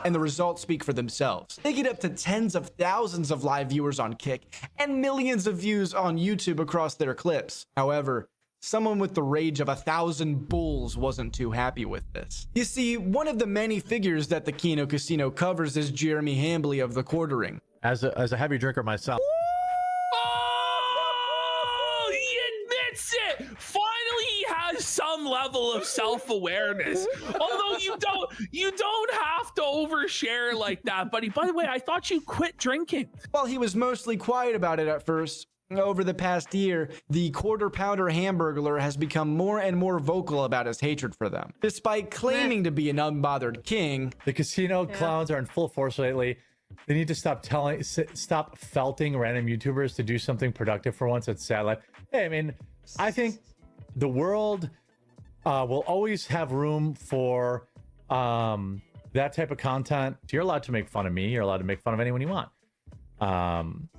And the results speak for themselves. They get up to tens of thousands of live viewers on Kick and millions of views on YouTube across their clips. However, someone with the rage of 1,000 bulls wasn't too happy with this. You see, one of the many figures that the Kino Casino covers is Jeremy Hambley of the Quartering. As a heavy drinker myself. Oh, he admits it. Finally, he has some level of self-awareness. Although you don't have to overshare like that, buddy. By the way, I thought you quit drinking. While he was mostly quiet about it at first, over the past year, the quarter-pounder hamburglar has become more and more vocal about his hatred for them. Despite claiming to be an unbothered king, the casino clowns are in full force lately. They need to stop felting random YouTubers to do something productive for once. It's sad life. Hey, I mean, I think the world will always have room for that type of content, you're allowed to make fun of me. You're allowed to make fun of anyone you want.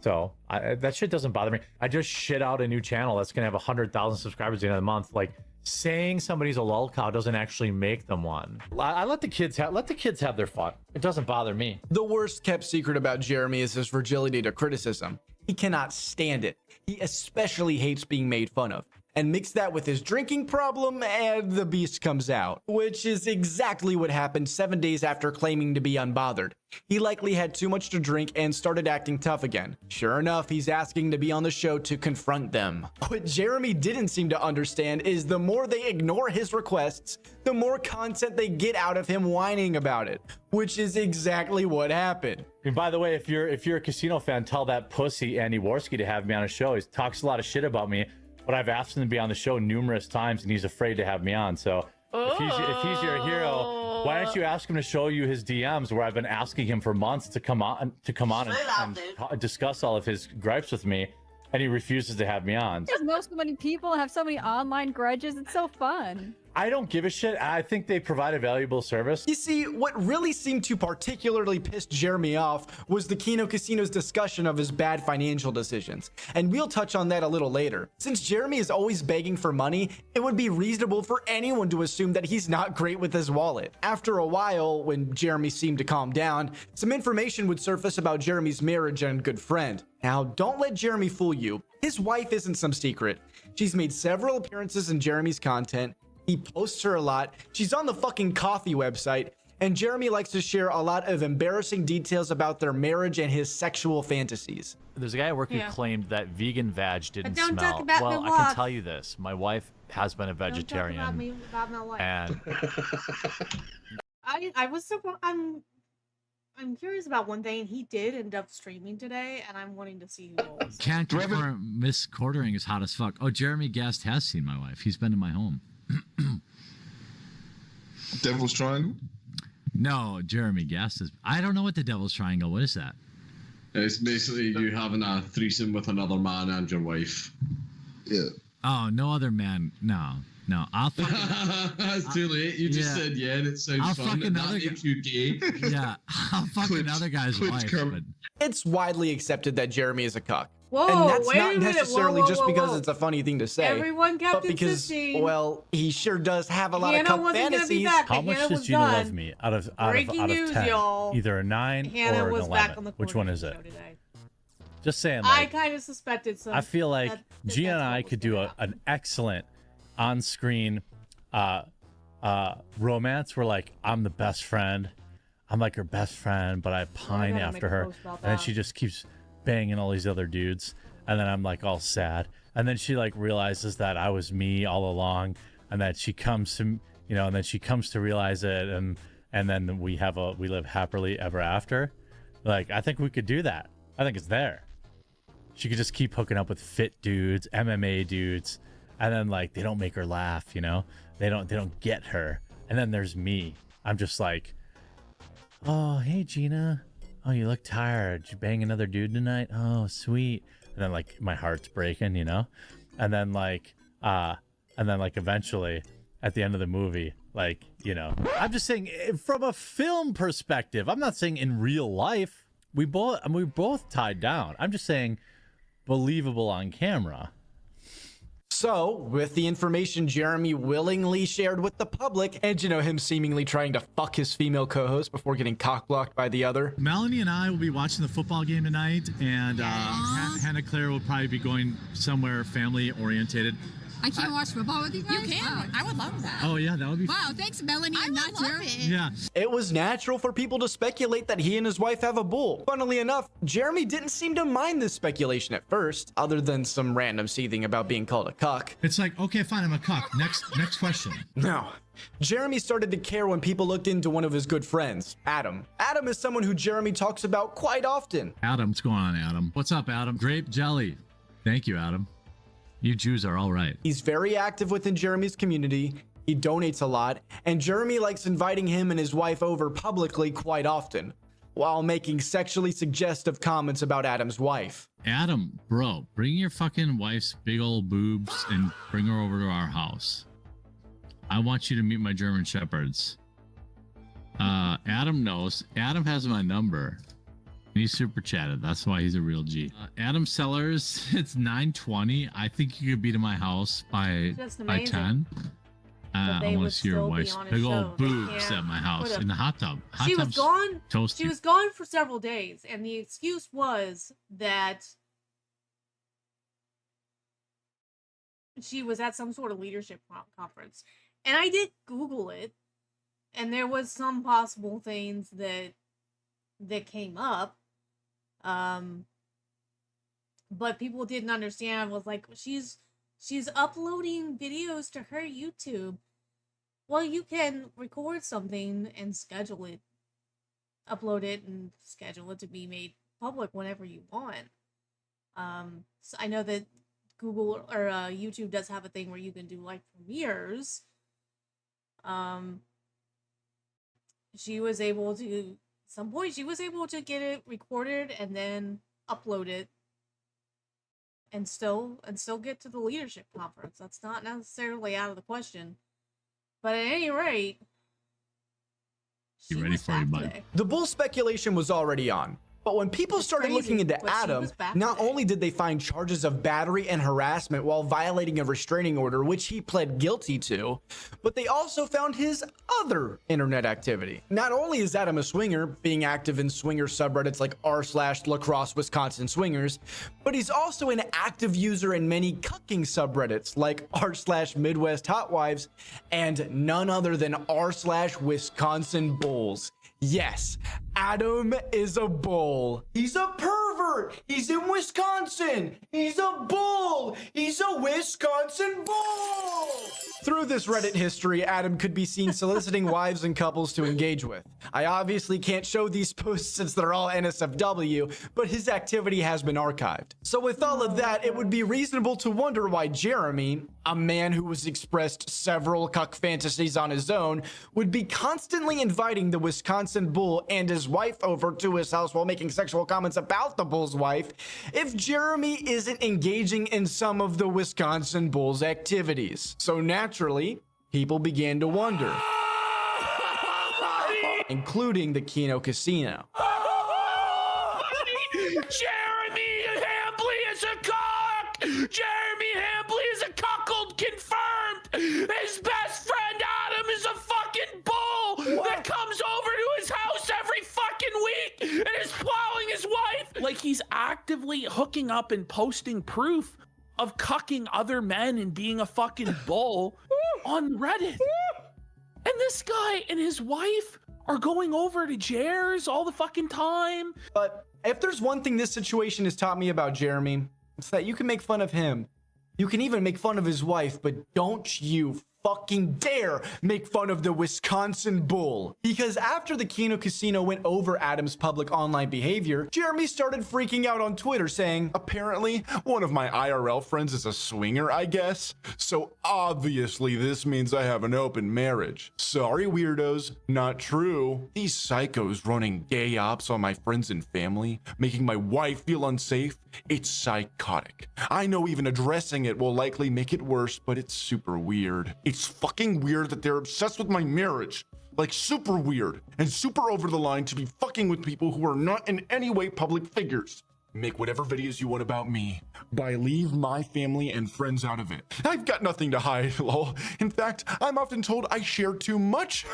So that shit doesn't bother me. I just shit out a new channel that's gonna have 100,000 subscribers at the end of the month. Like, saying somebody's a lol cow doesn't actually make them one. I let the kids have their fun. It doesn't bother me. The worst kept secret about Jeremy is his fragility to criticism. He cannot stand it. He especially hates being made fun of. And mix that with his drinking problem and the beast comes out, which is exactly what happened 7 days after claiming to be unbothered. He likely had too much to drink and started acting tough again. Sure enough, he's asking to be on the show to confront them. What Jeremy didn't seem to understand is the more they ignore his requests, the more content they get out of him whining about it, which is exactly what happened. And by the way, if you're a casino fan, tell that pussy Andy Worski to have me on a show. He talks a lot of shit about me, but I've asked him to be on the show numerous times, and he's afraid to have me on. So if he's your hero, why don't you ask him to show you his DMs, where I've been asking him for months to come on and discuss all of his gripes with me, and he refuses to have me on. There's know so many people have so many online grudges. It's so fun. I don't give a shit. I think they provide a valuable service. You see, what really seemed to particularly piss Jeremy off was the Kino Casino's discussion of his bad financial decisions. And we'll touch on that a little later. Since Jeremy is always begging for money, it would be reasonable for anyone to assume that he's not great with his wallet. After a while, when Jeremy seemed to calm down, some information would surface about Jeremy's marriage and good friend. Now, don't let Jeremy fool you. His wife isn't some secret. She's made several appearances in Jeremy's content. He posts her a lot. She's on the fucking coffee website. And Jeremy likes to share a lot of embarrassing details about their marriage and his sexual fantasies. There's a guy at work who claimed that vegan vag didn't don't smell. talk about Well, my I can wife. tell you this. My wife has been a vegetarian. Don't talk about me, about my wife. And I was so I'm curious about one thing. He did end up streaming today, and I'm wanting to see who it was. Can't confirm. Miss Quartering is hot as fuck. Oh, Jeremy Guest has seen my wife. He's been to my home. Devil's Triangle? No, Jeremy Guest is. I don't know what the Devil's Triangle. What is that? It's basically you having a threesome with another man and your wife. Yeah. Oh, no other man. No. I'll fucking. It's too late. You just said yeah, and it sounds I'll fun. fuck And another that makes you gay. Yeah, I'll fuck another guy's wife. But... It's widely accepted that Jeremy is a cuck. Whoa, and that's wait not a minute. necessarily Whoa, just whoa, because whoa. it's a funny thing to say. Everyone kept but because, insisting. well, he sure does have a lot Hannah of cuck wasn't gonna be fantasies. back, How but much Hannah does was Gina done. love me? Out of Breaking news, 10, y'all. either a 9 Hannah or an was 11. back on the Which one quarterly is it? show today. Just saying. I Like, kind of suspected some. I feel like that Gina and that's I what could was do gonna an excellent on-screen romance where, like, I'm the best friend. I'm like her best friend, but I pine gotta make after a her. post about And then that. she just keeps banging all these other dudes. And then I'm like all sad. And then she like realizes that I was me all along, and that she comes to, and then she comes to realize it. And then we live happily ever after. Like, I think we could do that. I think it's there. She could just keep hooking up with fit dudes, MMA dudes, and then like they don't make her laugh, they don't get her. And then there's me. I'm just like, oh, hey Gina. Oh, you look tired. Did you bang another dude tonight? Oh, sweet. And then like my heart's breaking, And then like eventually at the end of the movie, like, I'm just saying from a film perspective. I'm not saying in real life. We're both tied down. I'm just saying believable on camera. So, with the information Jeremy willingly shared with the public, and him seemingly trying to fuck his female co-host before getting cock-blocked by the other. Melanie and I will be watching the football game tonight, and Hannah Claire will probably be going somewhere family-orientated. I can't watch football with you guys? You can. Wow. I would love that. Oh, yeah, that would be Wow, thanks, Melanie. I not Jeremy. Yeah. It was natural for people to speculate that he and his wife have a bull. Funnily enough, Jeremy didn't seem to mind this speculation at first, other than some random seething about being called a cuck. It's like, okay, fine, I'm a cuck. Next question. No. Jeremy started to care when people looked into one of his good friends, Adam. Adam is someone who Jeremy talks about quite often. Adam, what's going on, Adam? What's up, Adam? Grape jelly. Thank you, Adam. You Jews are all right. He's very active within Jeremy's community. He donates a lot, and Jeremy likes inviting him and his wife over publicly quite often, while making sexually suggestive comments about Adam's wife. Adam, bro, bring your fucking wife's big old boobs and bring her over to our house. I want you to meet my German shepherds. Adam knows. Adam has my number. He's super chatted. That's why he's a real G. Adam Sellers, it's 9:20. I think you could be to my house by 10. I want to see your wife's big old boobs at my house in the hot tub. She was gone. Toasty. She was gone for several days, and the excuse was that she was at some sort of leadership conference. And I did Google it, and there was some possible things that came up. But people didn't understand, was like, she's uploading videos to her YouTube. Well, you can record something and schedule it, upload it and schedule it to be made public whenever you want. So I know that Google or YouTube does have a thing where you can do like premieres. She was able to, at some point, she was able to get it recorded and then upload it and still get to the leadership conference. That's not necessarily out of the question. But at any rate, she ready for you, bud. The bull speculation was already on. But when people started looking into Adam, not only did they find charges of battery and harassment while violating a restraining order, which he pled guilty to, but they also found his other internet activity. Not only is Adam a swinger, being active in swinger subreddits like r/lacrosse Wisconsin swingers, but he's also an active user in many cucking subreddits like r/Midwest hotwives and none other than r/Wisconsin bulls. Yes, Adam is a bull. He's a pervert. He's in Wisconsin. He's a bull. He's a Wisconsin bull. Through this Reddit history, Adam could be seen soliciting wives and couples to engage with. I obviously can't show these posts since they're all NSFW, but his activity has been archived. So with all of that, it would be reasonable to wonder why Jeremy, a man who has expressed several cuck fantasies on his own, would be constantly inviting the Wisconsin bull and his wife over to his house while making sexual comments about the bull's wife, if Jeremy isn't engaging in some of the Wisconsin bull's activities. So naturally, people began to wonder, including the Keno Casino. Jeremy Hambley is a cock! Jeremy Hambley is a cuckold confirmed! His best friend Adam is a fucking bull that comes over to his house every fucking week and is plowing his wife! Like he's actively hooking up and posting proof of cucking other men and being a fucking bull on Reddit. And this guy and his wife are going over to Jer's all the fucking time. But if there's one thing this situation has taught me about Jeremy, it's that you can make fun of him. You can even make fun of his wife, but don't you fucking dare make fun of the Wisconsin bull. Because after the Keno Casino went over Adam's public online behavior, Jeremy started freaking out on Twitter saying, apparently one of my IRL friends is a swinger, I guess. So obviously this means I have an open marriage. Sorry, weirdos, not true. These psychos running gay ops on my friends and family, making my wife feel unsafe. It's psychotic. I know even addressing it will likely make it worse, but it's super weird. It's fucking weird that they're obsessed with my marriage. Like super weird and super over the line to be fucking with people who are not in any way public figures. Make whatever videos you want about me, but I leave my family and friends out of it. I've got nothing to hide, lol. In fact, I'm often told I share too much.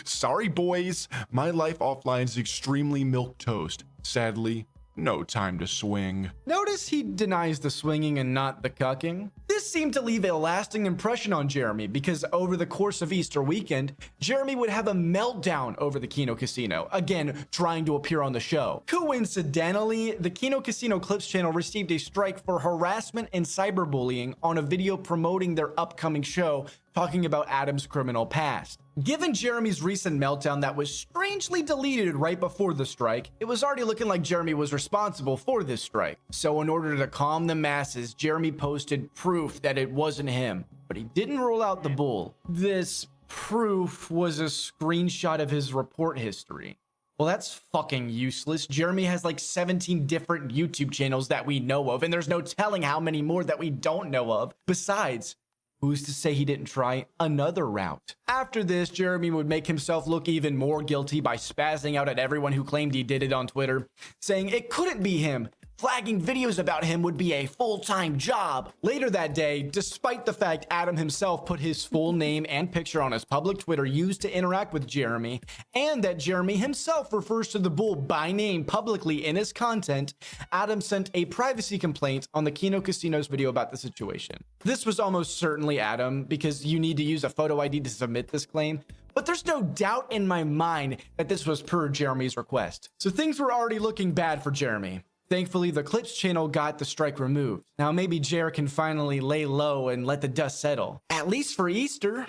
Sorry, boys. My life offline is extremely milquetoast. Sadly, no time to swing. Notice he denies the swinging and not the cucking. This seemed to leave a lasting impression on Jeremy because over the course of Easter weekend, Jeremy would have a meltdown over the Keno Casino, again, trying to appear on the show. Coincidentally, the Keno Casino Clips channel received a strike for harassment and cyberbullying on a video promoting their upcoming show, talking about Adam's criminal past. Given Jeremy's recent meltdown that was strangely deleted right before the strike, it was already looking like Jeremy was responsible for this strike. So in order to calm the masses, Jeremy posted proof that it wasn't him, but he didn't rule out the bull. This proof was a screenshot of his report history. Well, that's fucking useless. Jeremy has like 17 different YouTube channels that we know of, and there's no telling how many more that we don't know of. Besides, Who's to say he didn't try another route? After this, Jeremy would make himself look even more guilty by spazzing out at everyone who claimed he did it on Twitter, saying it couldn't be him. Flagging videos about him would be a full-time job. Later that day, despite the fact Adam himself put his full name and picture on his public Twitter used to interact with Jeremy, and that Jeremy himself refers to the bull by name publicly in his content, Adam sent a privacy complaint on the Kino Casino's video about the situation. This was almost certainly Adam, because you need to use a photo ID to submit this claim, but there's no doubt in my mind that this was per Jeremy's request. So things were already looking bad for Jeremy. Thankfully, the Clips channel got the strike removed. Now maybe Jer can finally lay low and let the dust settle. At least for Easter.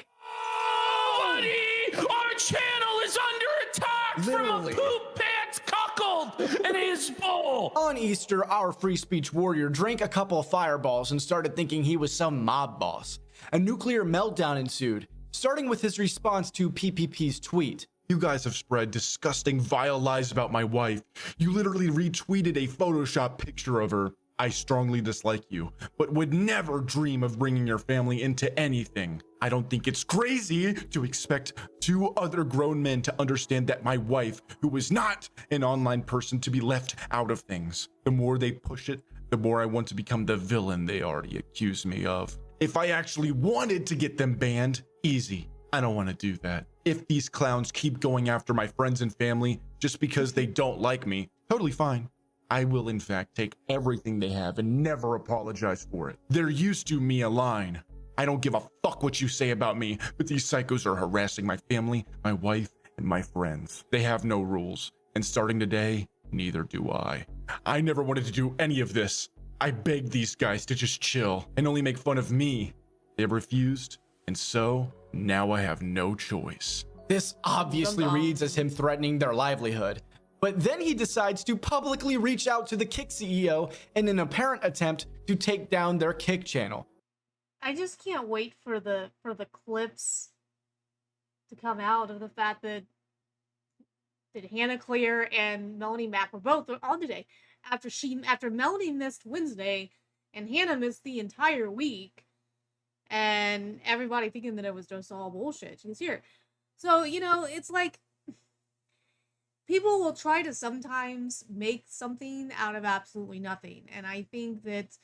Buddy, our channel is under attack from a poop pants cuckold and his bull. On Easter, our free speech warrior drank a couple of fireballs and started thinking he was some mob boss. A nuclear meltdown ensued, starting with his response to PPP's tweet. You guys have spread disgusting, vile lies about my wife. You literally retweeted a Photoshop picture of her. I strongly dislike you, but would never dream of bringing your family into anything. I don't think it's crazy to expect two other grown men to understand that my wife, who is not an online person, to be left out of things. The more they push it, the more I want to become the villain they already accuse me of. If I actually wanted to get them banned, easy. I don't want to do that. If these clowns keep going after my friends and family just because they don't like me, totally fine. I will in fact take everything they have and never apologize for it. They're used to me a line. I don't give a fuck what you say about me, but these psychos are harassing my family, my wife, and my friends. They have no rules, and starting today, neither do I. I never wanted to do any of this. I begged these guys to just chill and only make fun of me. They refused, and so now I have no choice. This obviously reads as him threatening their livelihood. But then he decides to publicly reach out to the Kick CEO in an apparent attempt to take down their Kick channel. I just can't wait for the clips to come out of the fact that Hannah Clear and Melanie Mack were both on today. After Melanie missed Wednesday and Hannah missed the entire week, and everybody thinking that it was just all bullshit. She's here. So, you know, it's like people will try to sometimes make something out of absolutely nothing. And I think that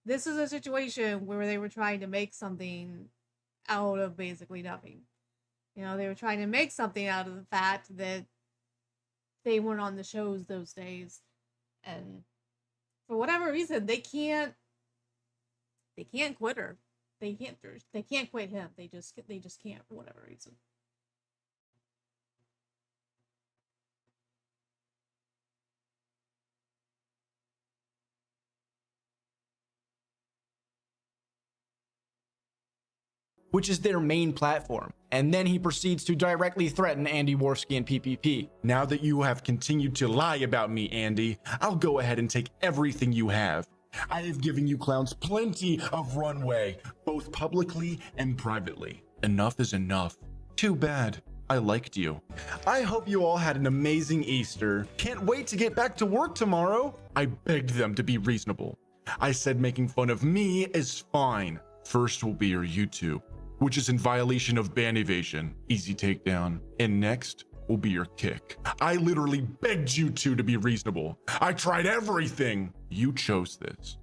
this is a situation where they were trying to make something out of basically nothing. You know, they were trying to make something out of the fact that they weren't on the shows those days. And for whatever reason, they can't quit her. They can't quit him. They just can't for whatever reason. Which is their main platform. And then he proceeds to directly threaten Andy Worski and PPP. Now that you have continued to lie about me, Andy, I'll go ahead and take everything you have. I have given you clowns plenty of runway, both publicly and privately. Enough is enough. Too bad. I liked you. I hope you all had an amazing Easter. Can't wait to get back to work tomorrow. I begged them to be reasonable. I said making fun of me is fine. First will be your YouTube, which is in violation of ban evasion, easy takedown. And next will be your Kick. I literally begged you two to be reasonable. I tried everything. You chose this.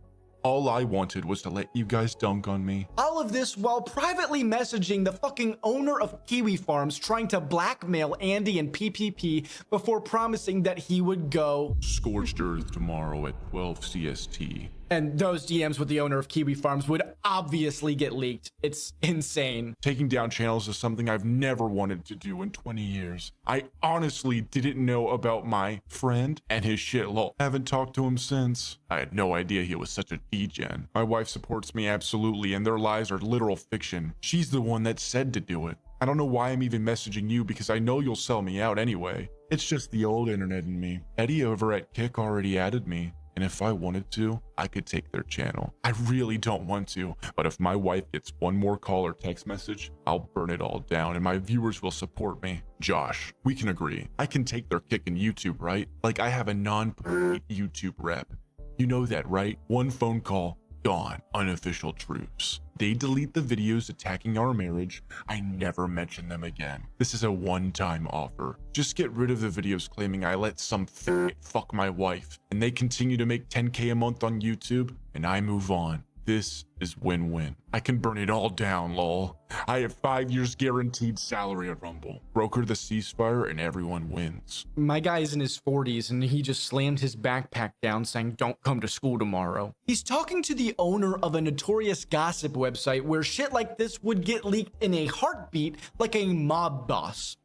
All I wanted was to let you guys dunk on me. All of this while privately messaging the fucking owner of Kiwi Farms, trying to blackmail Andy and PPP before promising that he would go Scorched Earth tomorrow at 12 CST. And those DMs with the owner of Kiwi Farms would obviously get leaked. It's insane. Taking down channels is something I've never wanted to do in 20 years. I honestly didn't know about my friend and his shit lol. Haven't talked to him since. I had no idea he was such a degen. My wife supports me absolutely, and their lies are literal fiction. She's the one that said to do it. I don't know why I'm even messaging you because I know you'll sell me out anyway. It's just the old internet in me. Eddie over at Kick already added me. And if I wanted to, I could take their channel. I really don't want to, but if my wife gets one more call or text message, I'll burn it all down and my viewers will support me. Josh, we can agree. I can take their Kick in YouTube, right? Like I have a non-paid YouTube rep. You know that, right? One phone call, gone. Unofficial truths. they delete the videos attacking our marriage, I never mention them again. This is a one-time offer. Just get rid of the videos claiming I let some fuck my wife, and they continue to make 10K a month on YouTube, and I move on. This is win-win. I can burn it all down, lol. I have 5 years guaranteed salary at Rumble. Broker the ceasefire and everyone wins. My guy's in his 40s and he just slammed his backpack down saying, "Don't come to school tomorrow." He's talking to the owner of a notorious gossip website where shit like this would get leaked in a heartbeat like a mob boss.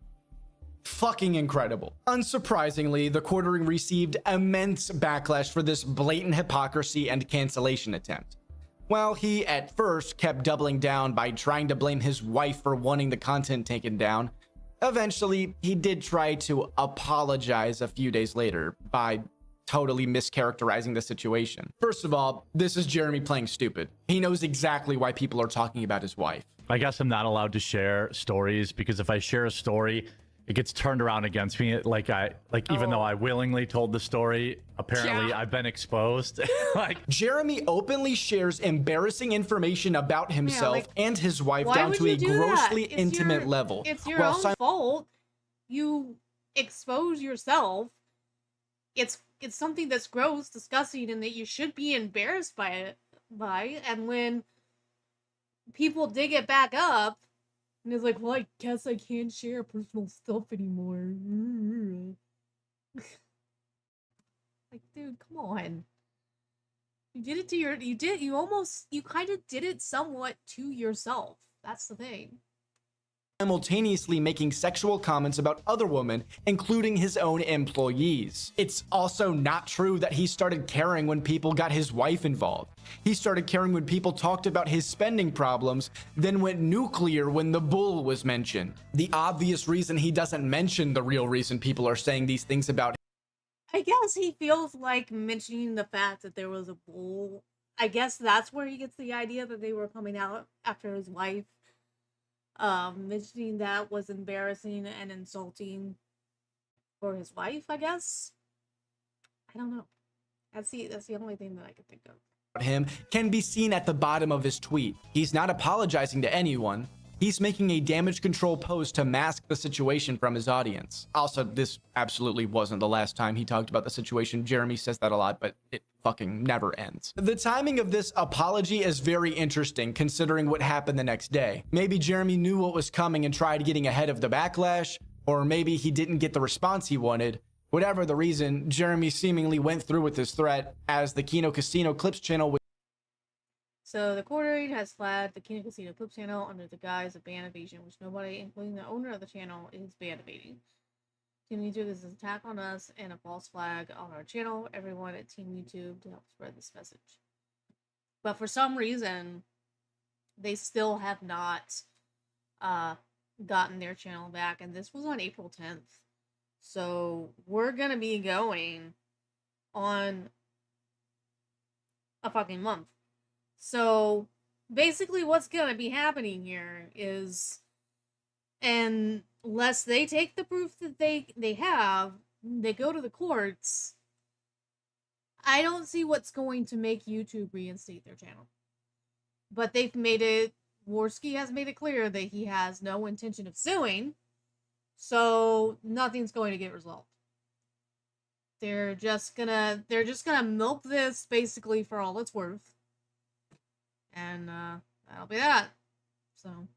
Fucking incredible. Unsurprisingly, the quartering received immense backlash for this blatant hypocrisy and cancellation attempt. While he at first kept doubling down by trying to blame his wife for wanting the content taken down, eventually he did try to apologize a few days later by totally mischaracterizing the situation. First of all, this is Jeremy playing stupid. He knows exactly why people are talking about his wife. I guess I'm not allowed to share stories because if I share a story, it gets turned around against me. Even though I willingly told the story, apparently I've been exposed. Jeremy openly shares embarrassing information about himself and his wife down to a grossly intimate level. It's your own fault. You expose yourself. It's something that's gross, disgusting, and that you should be embarrassed by. And when people dig it back up, and it's like, well, I guess I can't share personal stuff anymore. Like, dude, come on. You did it to you kind of did it somewhat to yourself. That's the thing. Simultaneously making sexual comments about other women, including his own employees. It's also not true that he started caring when people got his wife involved. He started caring when people talked about his spending problems, then went nuclear when the bull was mentioned. The obvious reason he doesn't mention the real reason people are saying these things about him. I guess he feels like mentioning the fact that there was a bull. I guess that's where he gets the idea that they were coming out after his wife. Mentioning that was embarrassing and insulting for his wife, I guess. I don't know. That's the only thing that I could think of. Him can be seen at the bottom of his tweet. He's not apologizing to anyone. He's making a damage control post to mask the situation from his audience. Also, this absolutely wasn't the last time he talked about the situation. Jeremy says that a lot, but it fucking never ends. The timing of this apology is very interesting considering what happened the next day. Maybe Jeremy knew what was coming and tried getting ahead of the backlash, or maybe he didn't get the response he wanted. Whatever the reason, Jeremy seemingly went through with his threat as the Kino Casino Clips channel. So the quartering has flagged the Kino Casino Clips channel under the guise of ban evasion, which nobody, including the owner of the channel, is ban evading. Team YouTube is an attack on us and a false flag on our channel. Everyone at Team YouTube to help spread this message. But for some reason, they still have not gotten their channel back, and this was on April 10th. So we're gonna be going on a fucking month. So basically what's gonna be happening here is, unless they take the proof that they have, they go to the courts, I don't see what's going to make YouTube reinstate their channel. But they've made it, Worski has made it clear that he has no intention of suing, so nothing's going to get resolved. They're just gonna milk this basically for all it's worth. And that'll be that. So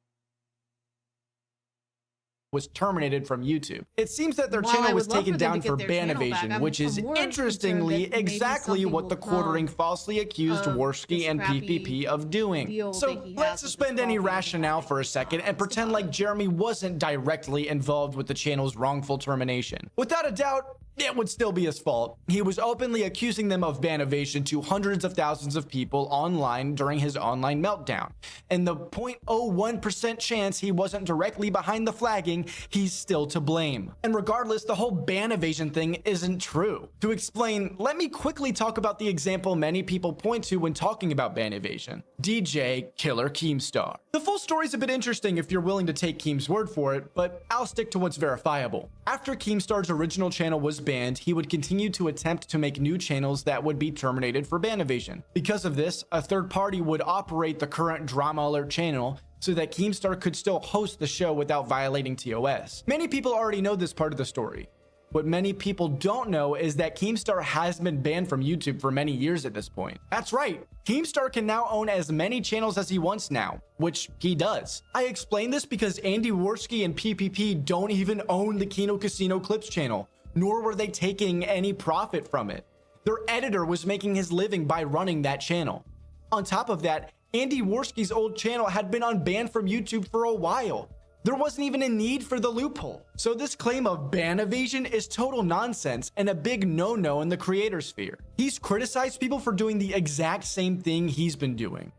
was terminated from YouTube. It seems that their channel was taken down for ban evasion, which is interestingly exactly what the quartering falsely accused Worski and PPP of doing. So let's suspend any rationale for a second and pretend like Jeremy wasn't directly involved with the channel's wrongful termination. Without a doubt, it would still be his fault. He was openly accusing them of ban evasion to hundreds of thousands of people online during his online meltdown. And the 0.01% chance he wasn't directly behind the flagging, he's still to blame. And regardless, the whole ban evasion thing isn't true. To explain, let me quickly talk about the example many people point to when talking about ban evasion. DJ Killer Keemstar. The full story's a bit interesting if you're willing to take Keem's word for it, but I'll stick to what's verifiable. After Keemstar's original channel was banned, he would continue to attempt to make new channels that would be terminated for ban evasion. Because of this, a third party would operate the current Drama Alert channel so that Keemstar could still host the show without violating TOS. Many people already know this part of the story. What many people don't know is that Keemstar has been banned from YouTube for many years at this point. That's right, Keemstar can now own as many channels as he wants now, which he does. I explain this because Andy Worski and PPP don't even own the Kino Casino Clips channel, nor were they taking any profit from it. Their editor was making his living by running that channel. On top of that, Andy Worski's old channel had been unbanned from YouTube for a while. There wasn't even a need for the loophole. So this claim of ban evasion is total nonsense and a big no-no in the creator sphere. He's criticized people for doing the exact same thing he's been doing.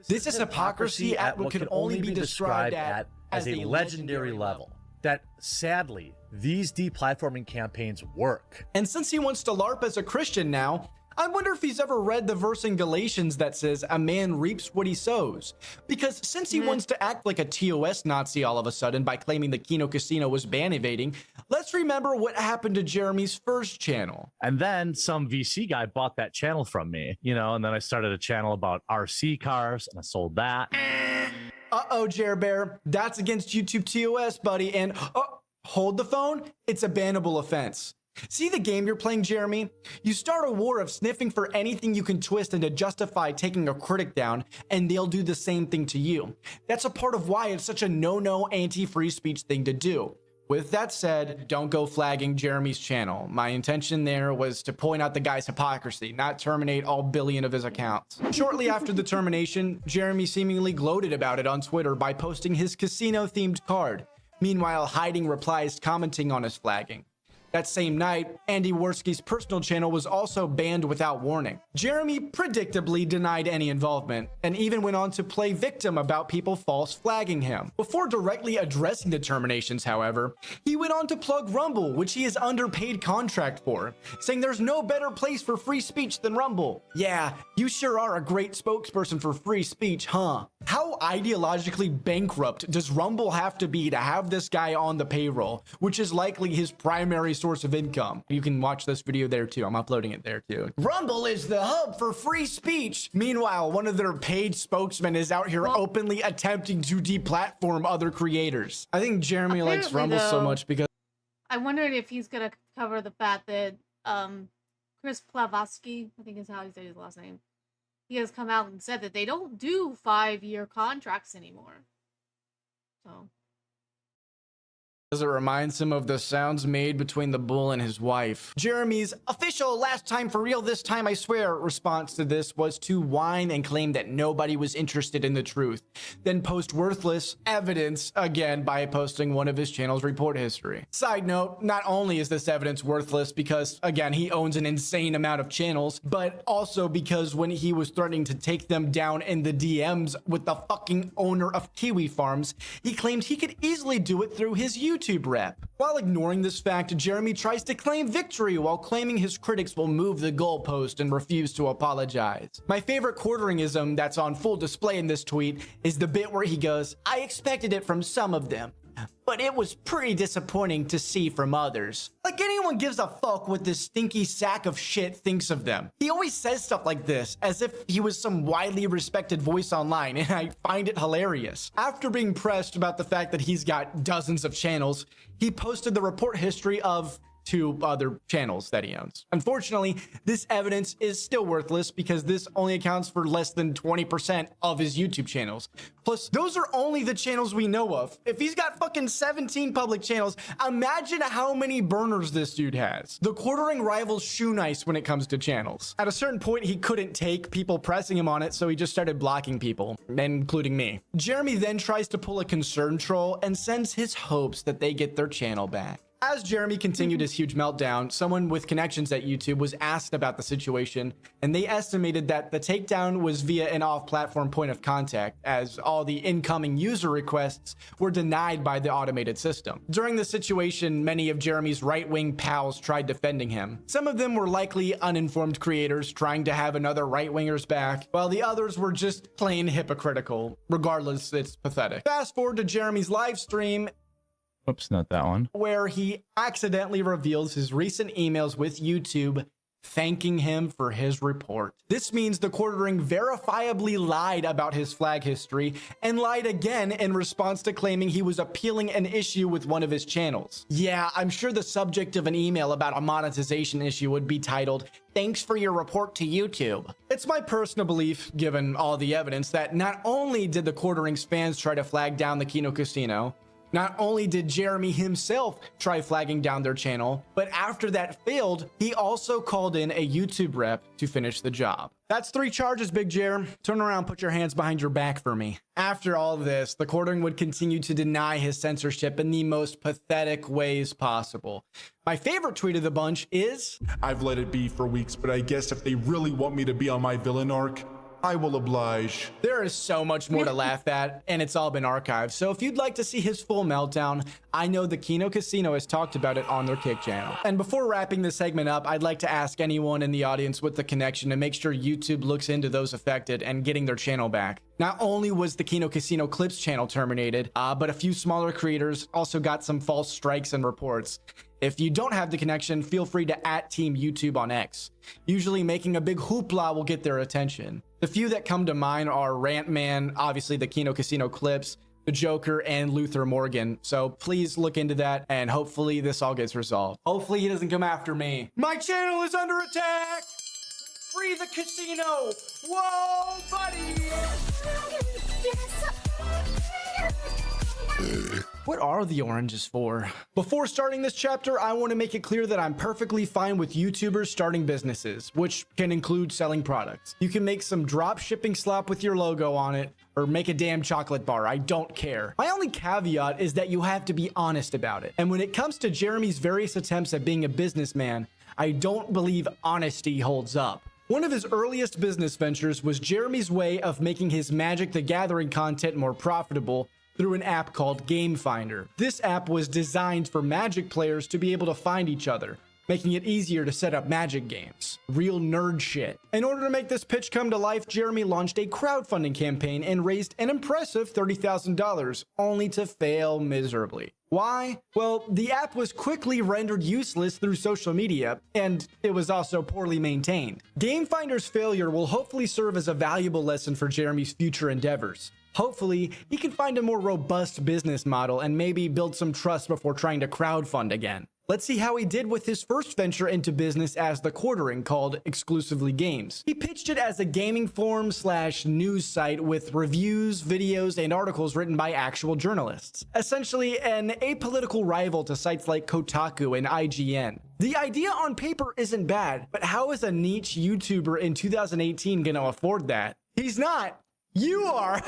This is hypocrisy at what can only be described as a legendary level. That sadly, these deplatforming campaigns work. And since he wants to LARP as a Christian now, I wonder if he's ever read the verse in Galatians that says a man reaps what he sows. Because since he wants to act like a TOS Nazi all of a sudden by claiming the Kino Casino was ban evading, let's remember what happened to Jeremy's first channel. And then some VC guy bought that channel from me, and then I started a channel about RC cars and I sold that. Uh-oh, Jer Bear, that's against YouTube TOS, buddy. And hold the phone, it's a bannable offense. See the game you're playing, Jeremy? You start a war of sniffing for anything you can twist and to justify taking a critic down, and they'll do the same thing to you. That's a part of why it's such a no-no anti-free speech thing to do. With that said, don't go flagging Jeremy's channel. My intention there was to point out the guy's hypocrisy, not terminate all billion of his accounts. Shortly after the termination, Jeremy seemingly gloated about it on Twitter by posting his casino-themed card, meanwhile hiding replies commenting on his flagging. That same night, Andy Worski's personal channel was also banned without warning. Jeremy predictably denied any involvement, and even went on to play victim about people false flagging him. Before directly addressing the terminations, however, he went on to plug Rumble, which he is under paid contract for, saying there's no better place for free speech than Rumble. Yeah, you sure are a great spokesperson for free speech, huh? How ideologically bankrupt does Rumble have to be to have this guy on the payroll, which is likely his primary source of income? You can watch this video there too. I'm uploading it there too. Rumble is the hub for free speech. Meanwhile, one of their paid spokesmen is out here openly attempting to deplatform other creators. I think Jeremy likes Rumble so much because I wondered if he's gonna cover the fact that Chris Plavatsky, I think is how he said his last name, he has come out and said that they don't do 5-year contracts anymore. So it reminds him of the sounds made between the bull and his wife. Jeremy's official last time for real this time I swear response to this was to whine and claim that nobody was interested in the truth, then post worthless evidence again by posting one of his channel's report history. Side note, not only is this evidence worthless because again he owns an insane amount of channels, but also because when he was threatening to take them down in the DMs with the fucking owner of Kiwi Farms, he claimed he could easily do it through his YouTube rep. While ignoring this fact, Jeremy tries to claim victory while claiming his critics will move the goalpost and refuse to apologize. My favorite quarteringism that's on full display in this tweet is the bit where he goes, "I expected it from some of them, but it was pretty disappointing to see from others." Like anyone gives a fuck what this stinky sack of shit thinks of them. He always says stuff like this as if he was some widely respected voice online, and I find it hilarious. After being pressed about the fact that he's got dozens of channels, he posted the report history of 2 other channels that he owns. Unfortunately, this evidence is still worthless because this only accounts for less than 20% of his YouTube channels. Plus, those are only the channels we know of. If he's got fucking 17 public channels, imagine how many burners this dude has. The quartering rivals Shoe Nice when it comes to channels. At a certain point, he couldn't take people pressing him on it, so he just started blocking people, including me. Jeremy then tries to pull a concern troll and sends his hopes that they get their channel back. As Jeremy continued his huge meltdown, someone with connections at YouTube was asked about the situation, and they estimated that the takedown was via an off-platform point of contact, as all the incoming user requests were denied by the automated system. During the situation, many of Jeremy's right-wing pals tried defending him. Some of them were likely uninformed creators trying to have another right-winger's back, while the others were just plain hypocritical. Regardless, it's pathetic. Fast forward to Jeremy's live stream, Oops, not that one. where he accidentally reveals his recent emails with YouTube thanking him for his report. This means the quartering verifiably lied about his flag history and lied again in response to claiming he was appealing an issue with one of his channels. Yeah, I'm sure the subject of an email about a monetization issue would be titled, "Thanks for your report to YouTube." It's my personal belief, given all the evidence, that not only did the quartering's fans try to flag down the Kino Casino, not only did Jeremy himself try flagging down their channel, but after that failed, he also called in a YouTube rep to finish the job. That's 3 charges, Big Jer. Turn around, put your hands behind your back for me. After all this, the quartering would continue to deny his censorship in the most pathetic ways possible. My favorite tweet of the bunch is, "I've let it be for weeks, but I guess if they really want me to be on my villain arc, I will oblige." There is so much more to laugh at, and it's all been archived. So if you'd like to see his full meltdown, I know the Kino Casino has talked about it on their Kick channel. And before wrapping this segment up, I'd like to ask anyone in the audience with the connection to make sure YouTube looks into those affected and getting their channel back. Not only was the Kino Casino Clips channel terminated, but a few smaller creators also got some false strikes and reports. If you don't have the connection, feel free to @Team YouTube on X. Usually making a big hoopla will get their attention. The few that come to mind are Rant Man, obviously the Kino Casino Clips, the Joker, and Luther Morgan. So please look into that, and hopefully this all gets resolved. Hopefully he doesn't come after me. My channel is under attack! Free the casino! Whoa, buddy! What are the oranges for? Before starting this chapter, I want to make it clear that I'm perfectly fine with YouTubers starting businesses, which can include selling products. You can make some drop shipping slop with your logo on it, or make a damn chocolate bar. I don't care. My only caveat is that you have to be honest about it. And when it comes to Jeremy's various attempts at being a businessman, I don't believe honesty holds up. One of his earliest business ventures was Jeremy's way of making his Magic the Gathering content more profitable through an app called Game Finder. This app was designed for Magic players to be able to find each other, making it easier to set up Magic games. Real nerd shit. In order to make this pitch come to life, Jeremy launched a crowdfunding campaign and raised an impressive $30,000, only to fail miserably. Why? Well, the app was quickly rendered useless through social media, and it was also poorly maintained. Game Finder's failure will hopefully serve as a valuable lesson for Jeremy's future endeavors. Hopefully, he can find a more robust business model and maybe build some trust before trying to crowdfund again. Let's see how he did with his first venture into business as the quartering, called Exclusively Games. He pitched it as a gaming forum / news site with reviews, videos, and articles written by actual journalists. Essentially an apolitical rival to sites like Kotaku and IGN. The idea on paper isn't bad, but how is a niche YouTuber in 2018 gonna afford that? He's not. You are.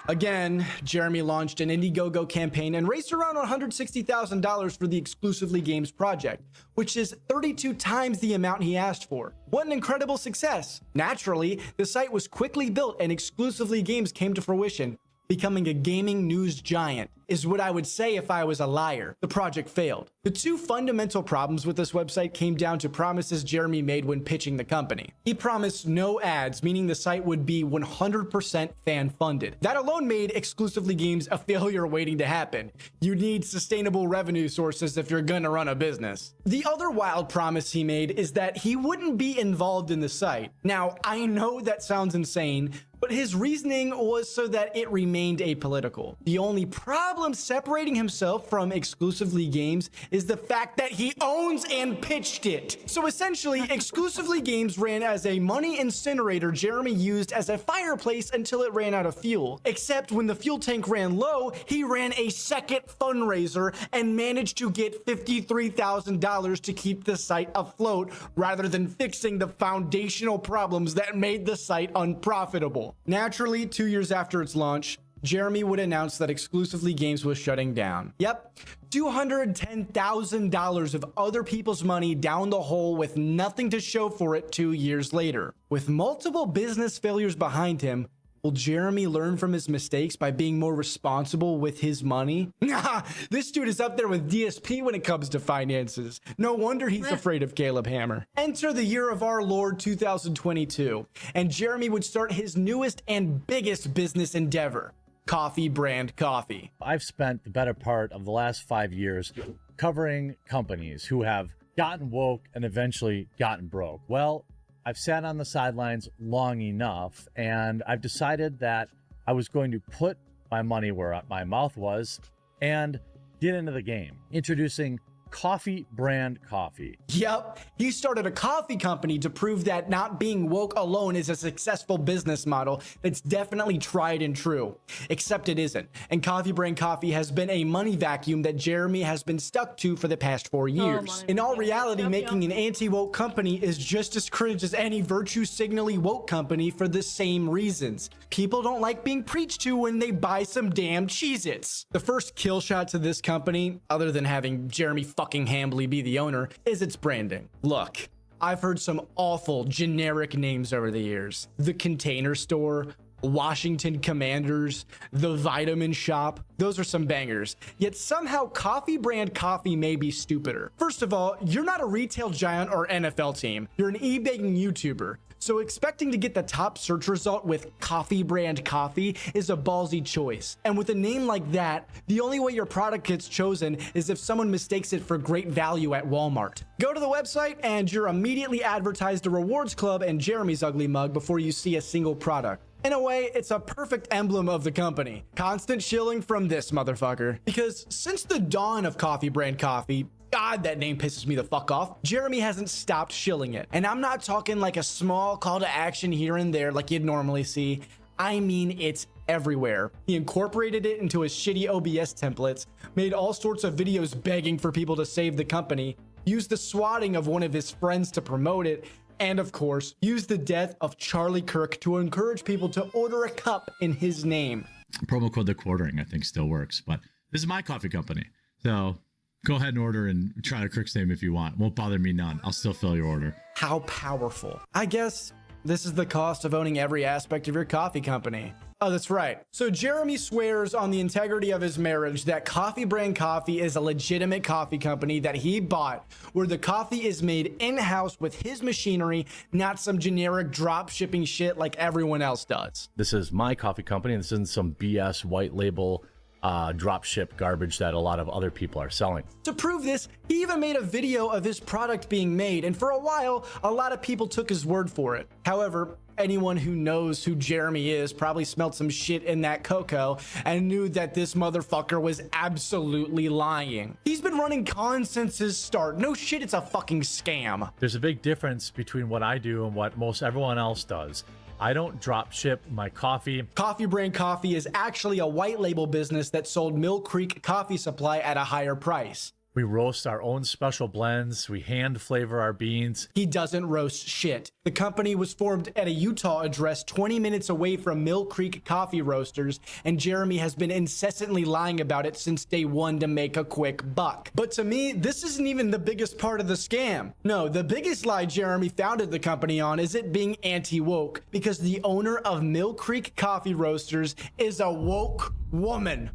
Again, Jeremy launched an Indiegogo campaign and raised around $160,000 for the Exclusively Games project, which is 32 times the amount he asked for. What an incredible success! Naturally, the site was quickly built and Exclusively Games came to fruition, becoming a gaming news giant, is what I would say if I was a liar. The project failed. The 2 fundamental problems with this website came down to promises Jeremy made when pitching the company. He promised no ads, meaning the site would be 100% fan-funded. That alone made Exclusively Games a failure waiting to happen. You need sustainable revenue sources if you're gonna run a business. The other wild promise he made is that he wouldn't be involved in the site. Now, I know that sounds insane, but his reasoning was so that it remained apolitical. The only problem separating himself from Exclusively Games is the fact that he owns and pitched it. So essentially, Exclusively Games ran as a money incinerator Jeremy used as a fireplace until it ran out of fuel. Except when the fuel tank ran low, he ran a second fundraiser and managed to get $53,000 to keep the site afloat rather than fixing the foundational problems that made the site unprofitable. Naturally, 2 years after its launch, Jeremy would announce that Exclusively Games was shutting down. Yep, $210,000 of other people's money down the hole with nothing to show for it 2 years later. With multiple business failures behind him, will Jeremy learn from his mistakes by being more responsible with his money? Nah, this dude is up there with DSP when it comes to finances. No wonder he's afraid of Caleb Hammer. Enter the year of our Lord 2022, and Jeremy would start his newest and biggest business endeavor, coffee brand coffee. I've spent the better part of the last 5 years covering companies who have gotten woke and eventually gotten broke. Well, I've sat on the sidelines long enough, and I've decided that I was going to put my money where my mouth was and get into the game. Introducing coffee brand coffee. Yep, he started a coffee company to prove that not being woke alone is a successful business model that's definitely tried and true. Except it isn't. And coffee brand coffee has been a money vacuum that Jeremy has been stuck to for the past 4 years. In all reality, making an anti-woke company is just as cringe as any virtue signally woke company for the same reasons. People don't like being preached to when they buy some damn Cheez-Its. The first kill shot to this company, other than having Jeremy fucking Hambly be the owner, is its branding. Look, I've heard some awful generic names over the years. The Container Store, Washington Commanders, The Vitamin Shop. Those are some bangers. Yet somehow coffee brand coffee may be stupider. First of all, you're not a retail giant or NFL team. You're an e-begging YouTuber. So expecting to get the top search result with coffee brand coffee is a ballsy choice. And with a name like that, the only way your product gets chosen is if someone mistakes it for great value at Walmart. Go to the website and you're immediately advertised a rewards club and Jeremy's ugly mug before you see a single product. In a way, it's a perfect emblem of the company. Constant shilling from this motherfucker. Because since the dawn of coffee brand coffee, God, that name pisses me the fuck off, Jeremy hasn't stopped shilling it. And I'm not talking like a small call to action here and there like you'd normally see. I mean, it's everywhere. He incorporated it into his shitty OBS templates, made all sorts of videos begging for people to save the company, used the swatting of one of his friends to promote it, and of course, used the death of Charlie Kirk to encourage people to order a cup in his name. Promo code The Quartering, I think, still works, but this is my coffee company. So go ahead and order and try to Kirk's name if you want. Won't bother me none. I'll still fill your order. How powerful. I guess this is the cost of owning every aspect of your coffee company. Oh, that's right. So Jeremy swears on the integrity of his marriage that Coffee Brand Coffee is a legitimate coffee company that he bought, where the coffee is made in-house with his machinery, not some generic drop shipping shit like everyone else does. This is my coffee company, and this isn't some BS white label drop ship garbage that a lot of other people are selling. To prove this, he even made a video of his product being made, and for a while, a lot of people took his word for it. However, anyone who knows who Jeremy is probably smelled some shit in that cocoa and knew that this motherfucker was absolutely lying. He's been running cons since his start. No shit, it's a fucking scam. There's a big difference between what I do and what most everyone else does. I don't drop ship my coffee. Coffee Brand Coffee is actually a white label business that sold Mill Creek Coffee Supply at a higher price. We roast our own special blends. We hand flavor our beans. He doesn't roast shit. The company was formed at a Utah address 20 minutes away from Mill Creek Coffee Roasters, and Jeremy has been incessantly lying about it since day one to make a quick buck. But to me, this isn't even the biggest part of the scam. No, the biggest lie Jeremy founded the company on is it being anti-woke, because the owner of Mill Creek Coffee Roasters is a woke woman.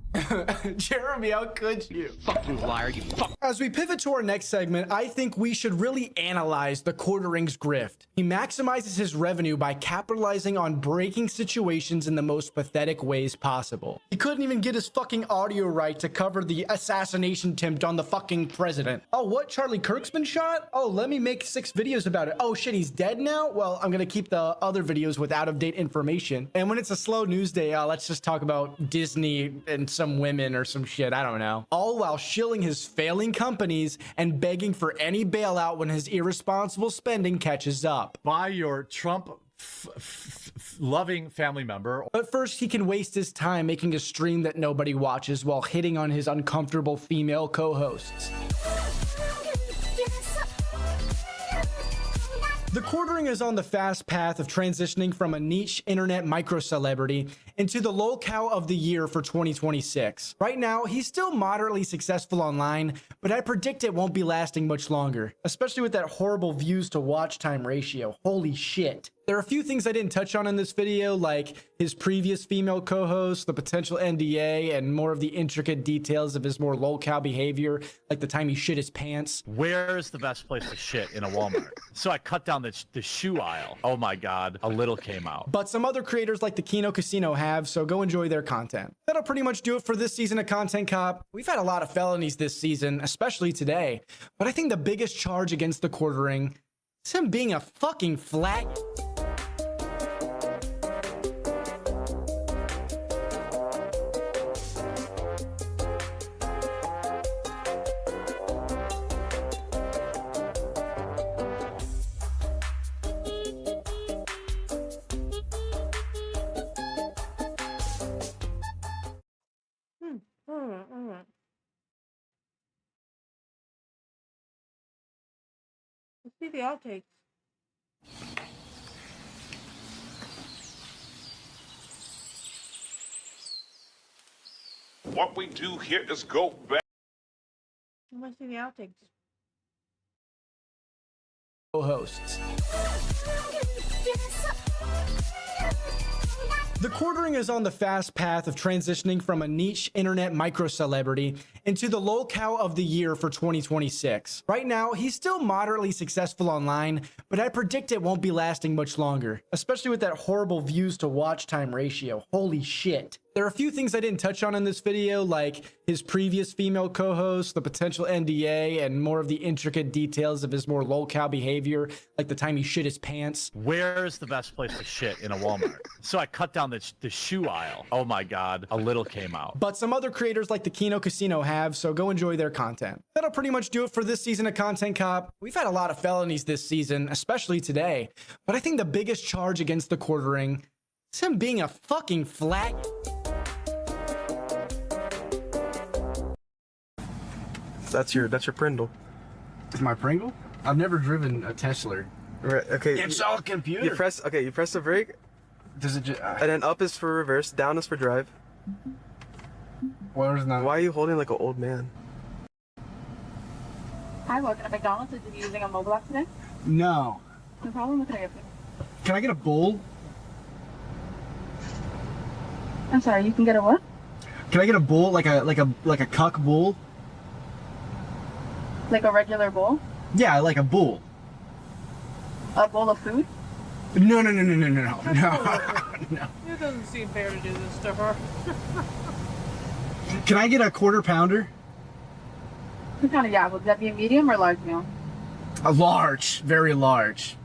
Jeremy, how could you? Fucking liar, you fuck. As we pivot to our next segment, I think we should really analyze the Quartering's grift. He maximizes his revenue by capitalizing on breaking situations in the most pathetic ways possible. He couldn't even get his fucking audio right to cover the assassination attempt on the fucking president. Oh, what? Charlie Kirk's been shot? Oh, let me make 6 videos about it. Oh shit, he's dead now? Well, I'm gonna keep the other videos with out-of-date information. And when it's a slow news day, let's just talk about Disney and some women or some shit, I don't know. All while shilling his failing companies and begging for any bailout when his irresponsible spending catches up. By your Trump loving family member. But first, he can waste his time making a stream that nobody watches while hitting on his uncomfortable female co-hosts. The Quartering is on the fast path of transitioning from a niche internet micro-celebrity into the lolcow of the year for 2026. Right now, he's still moderately successful online, but I predict it won't be lasting much longer, especially with that horrible views to watch time ratio. Holy shit. There are a few things I didn't touch on in this video, like his previous female co-host, the potential NDA, and more of the intricate details of his more lol-cow behavior, like the time he shit his pants. Where's the best place to shit in a Walmart? So I cut down the shoe aisle. Oh my God, a little came out. But some other creators like the Kino Casino have, so go enjoy their content. That'll pretty much do it for this season of Content Cop. We've had a lot of felonies this season, especially today, but I think the biggest charge against the Quartering is him being a fucking flat. Let's see the outtakes. What we do here is go back. Let's see the outtakes. Co-hosts. The Quartering is on the fast path of transitioning from a niche internet micro-celebrity into the lol-cow of the year for 2026. Right now, he's still moderately successful online, but I predict it won't be lasting much longer, especially with that horrible views to watch time ratio. Holy shit. There are a few things I didn't touch on in this video, like his previous female co-host, the potential NDA, and more of the intricate details of his more lol-cow behavior, like the time he shit his pants. Where's the best place to shit in a Walmart? So I cut down the shoe aisle. Oh my God, a little came out. But some other creators like the Kino Casino have, so go enjoy their content. That'll pretty much do it for this season of Content Cop. We've had a lot of felonies this season, especially today, but I think the biggest charge against the Quartering is him being a fucking flat. That's your Prindle. It's my Pringle? I've never driven a Tesla. Right, okay. It's all computer. You press the brake. Does it just and then up is for reverse, down is for drive. Why are you holding like an old man? Hi, welcome to McDonald's. Is you using a mobile app today? No. No problem. What can I get for you? Can I get a bowl? I'm sorry, you can get a what? Can I get a bowl, like a cuck bowl? Like a regular bowl? Yeah, like a bowl. A bowl of food? No. No. It doesn't seem fair to do this to her. Can I get a quarter pounder? What kind of, yeah, would that be a medium or large meal? A large, very large.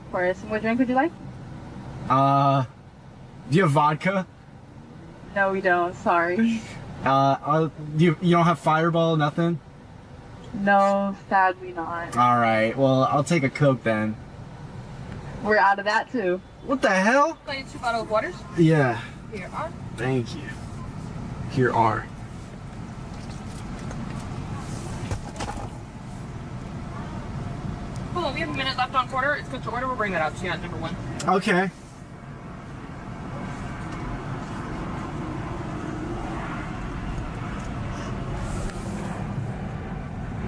Of course. And what drink would you like? Do you have vodka? No, we don't. Sorry. You don't have Fireball, nothing? No, sadly not. All right. Well, I'll take a Coke then. We're out of that too. What the hell? Got you 2 bottles of waters? Yeah. Here are. Thank you. Here are. Cool. We have a minute left on quarter. It's good to order. We'll bring that out to you at number 1. Okay.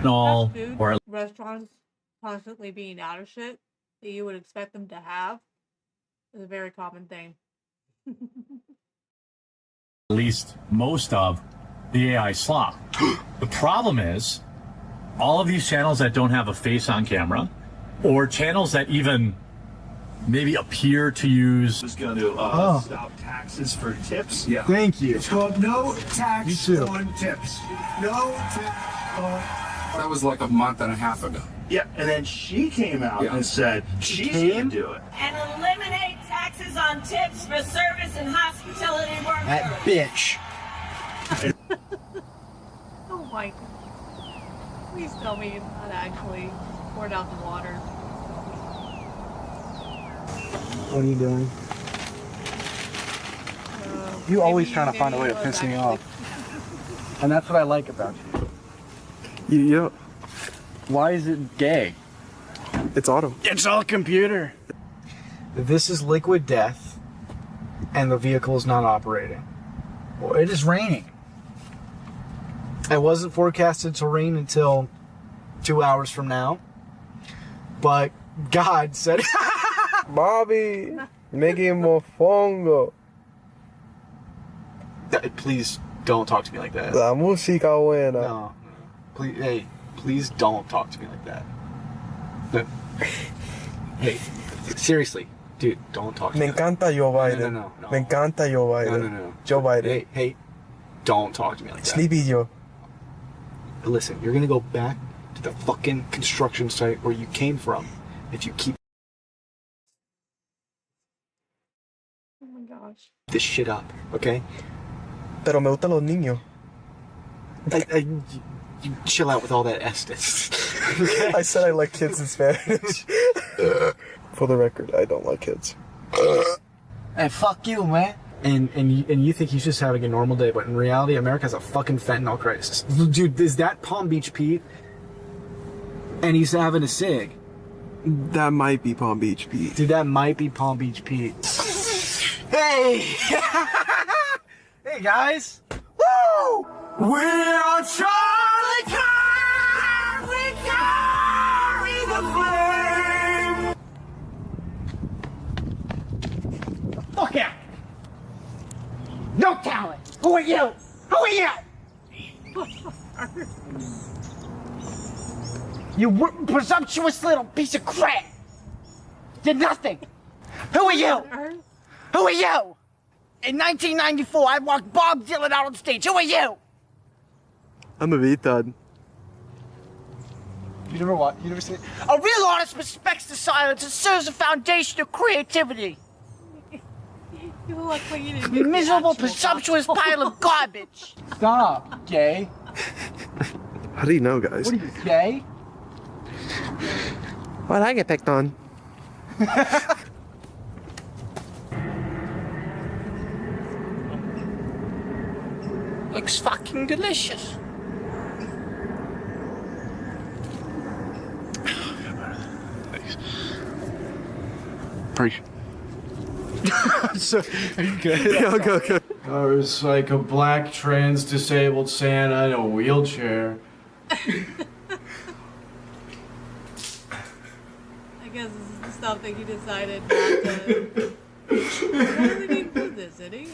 No. Food, Or restaurants constantly being out of shit that you would expect them to have is a very common thing. At least most of the AI slop. The problem is all of these channels that don't have a face on camera, or channels that even maybe appear to use. Is going to stop taxes for tips. Yeah. Thank you. It's called no tax You too. on tips. No tax on. That was like a month and a half ago. Yeah, and then she came out and said she's going to do it. And eliminate taxes on tips for service and hospitality workers. That bitch. Oh my god. Please tell me you've not actually poured out the water. What are you doing? You always trying to find a way to piss me off. And that's what I like about you. You don't. Why is it gay? It's autumn. It's all computer. This is liquid death, and the vehicle is not operating. Well, it is raining. It wasn't forecasted to rain until 2 hours from now, but God said Bobby, making mofongo. Please don't talk to me like that. La música buena. No. Please, hey, please don't talk to me like that. No. Hey, seriously, dude, don't talk to me. Me encanta Joe Biden. No. Me encanta Joe Biden. No. Joe Biden. Hey, don't talk to me like that. Sleepy Joe. Listen, you're gonna go back to the fucking construction site where you came from if you keep Oh my gosh. this shit up, okay? Pero me gustan los niños. You chill out with all that Estes. Okay? I said I like kids in Spanish. For the record, I don't like kids. And fuck you, man. And you think he's just having a normal day, but in reality, America has a fucking fentanyl crisis. Dude, is that Palm Beach Pete? And he's having a cig. That might be Palm Beach Pete. Dude, that might be Palm Beach Pete. Hey! Hey, guys! Woo! We're Charlie Car! We carry the flame! Fuck out! No talent! Who are you? Who are you? You presumptuous little piece of crap! Did nothing! Who are you? Who are you? In 1994, I walked Bob Dylan out on stage. Who are you? I'm a retard. You never seen it? A real artist respects the silence and serves a foundation of creativity. You look like you didn't You miserable, presumptuous pile of garbage. Stop, gay. How do you know, guys? What are you, gay? Why'd I get picked on? Looks fucking delicious. Appreciate. So, are you good? Yeah, okay. There's like a black trans disabled Santa in a wheelchair. I guess this is the stuff that he decided not to. He really didn't do this, did he?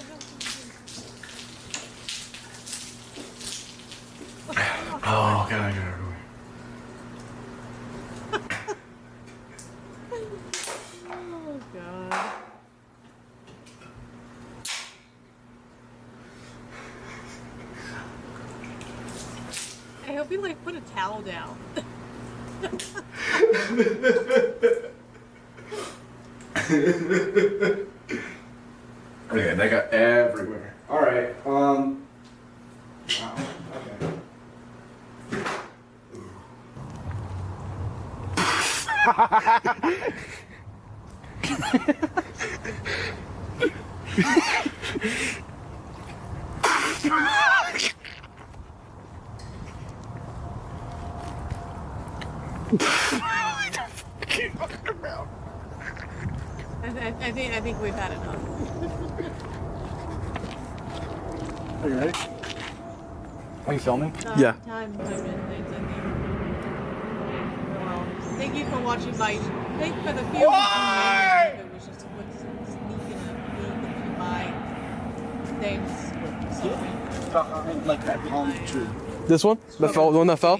Oh, God, I gotta Oh god. I hope you like put a towel down. Okay, that got everywhere. All right. Wow, okay. I think we've had enough. Are you ready? Are you filming? Yeah. Time limit, I think. Well, thank you for watching my. Thank you for the few. It was just a quick sneak in a peek into my things. Like that palm tree. This one? The one that fell?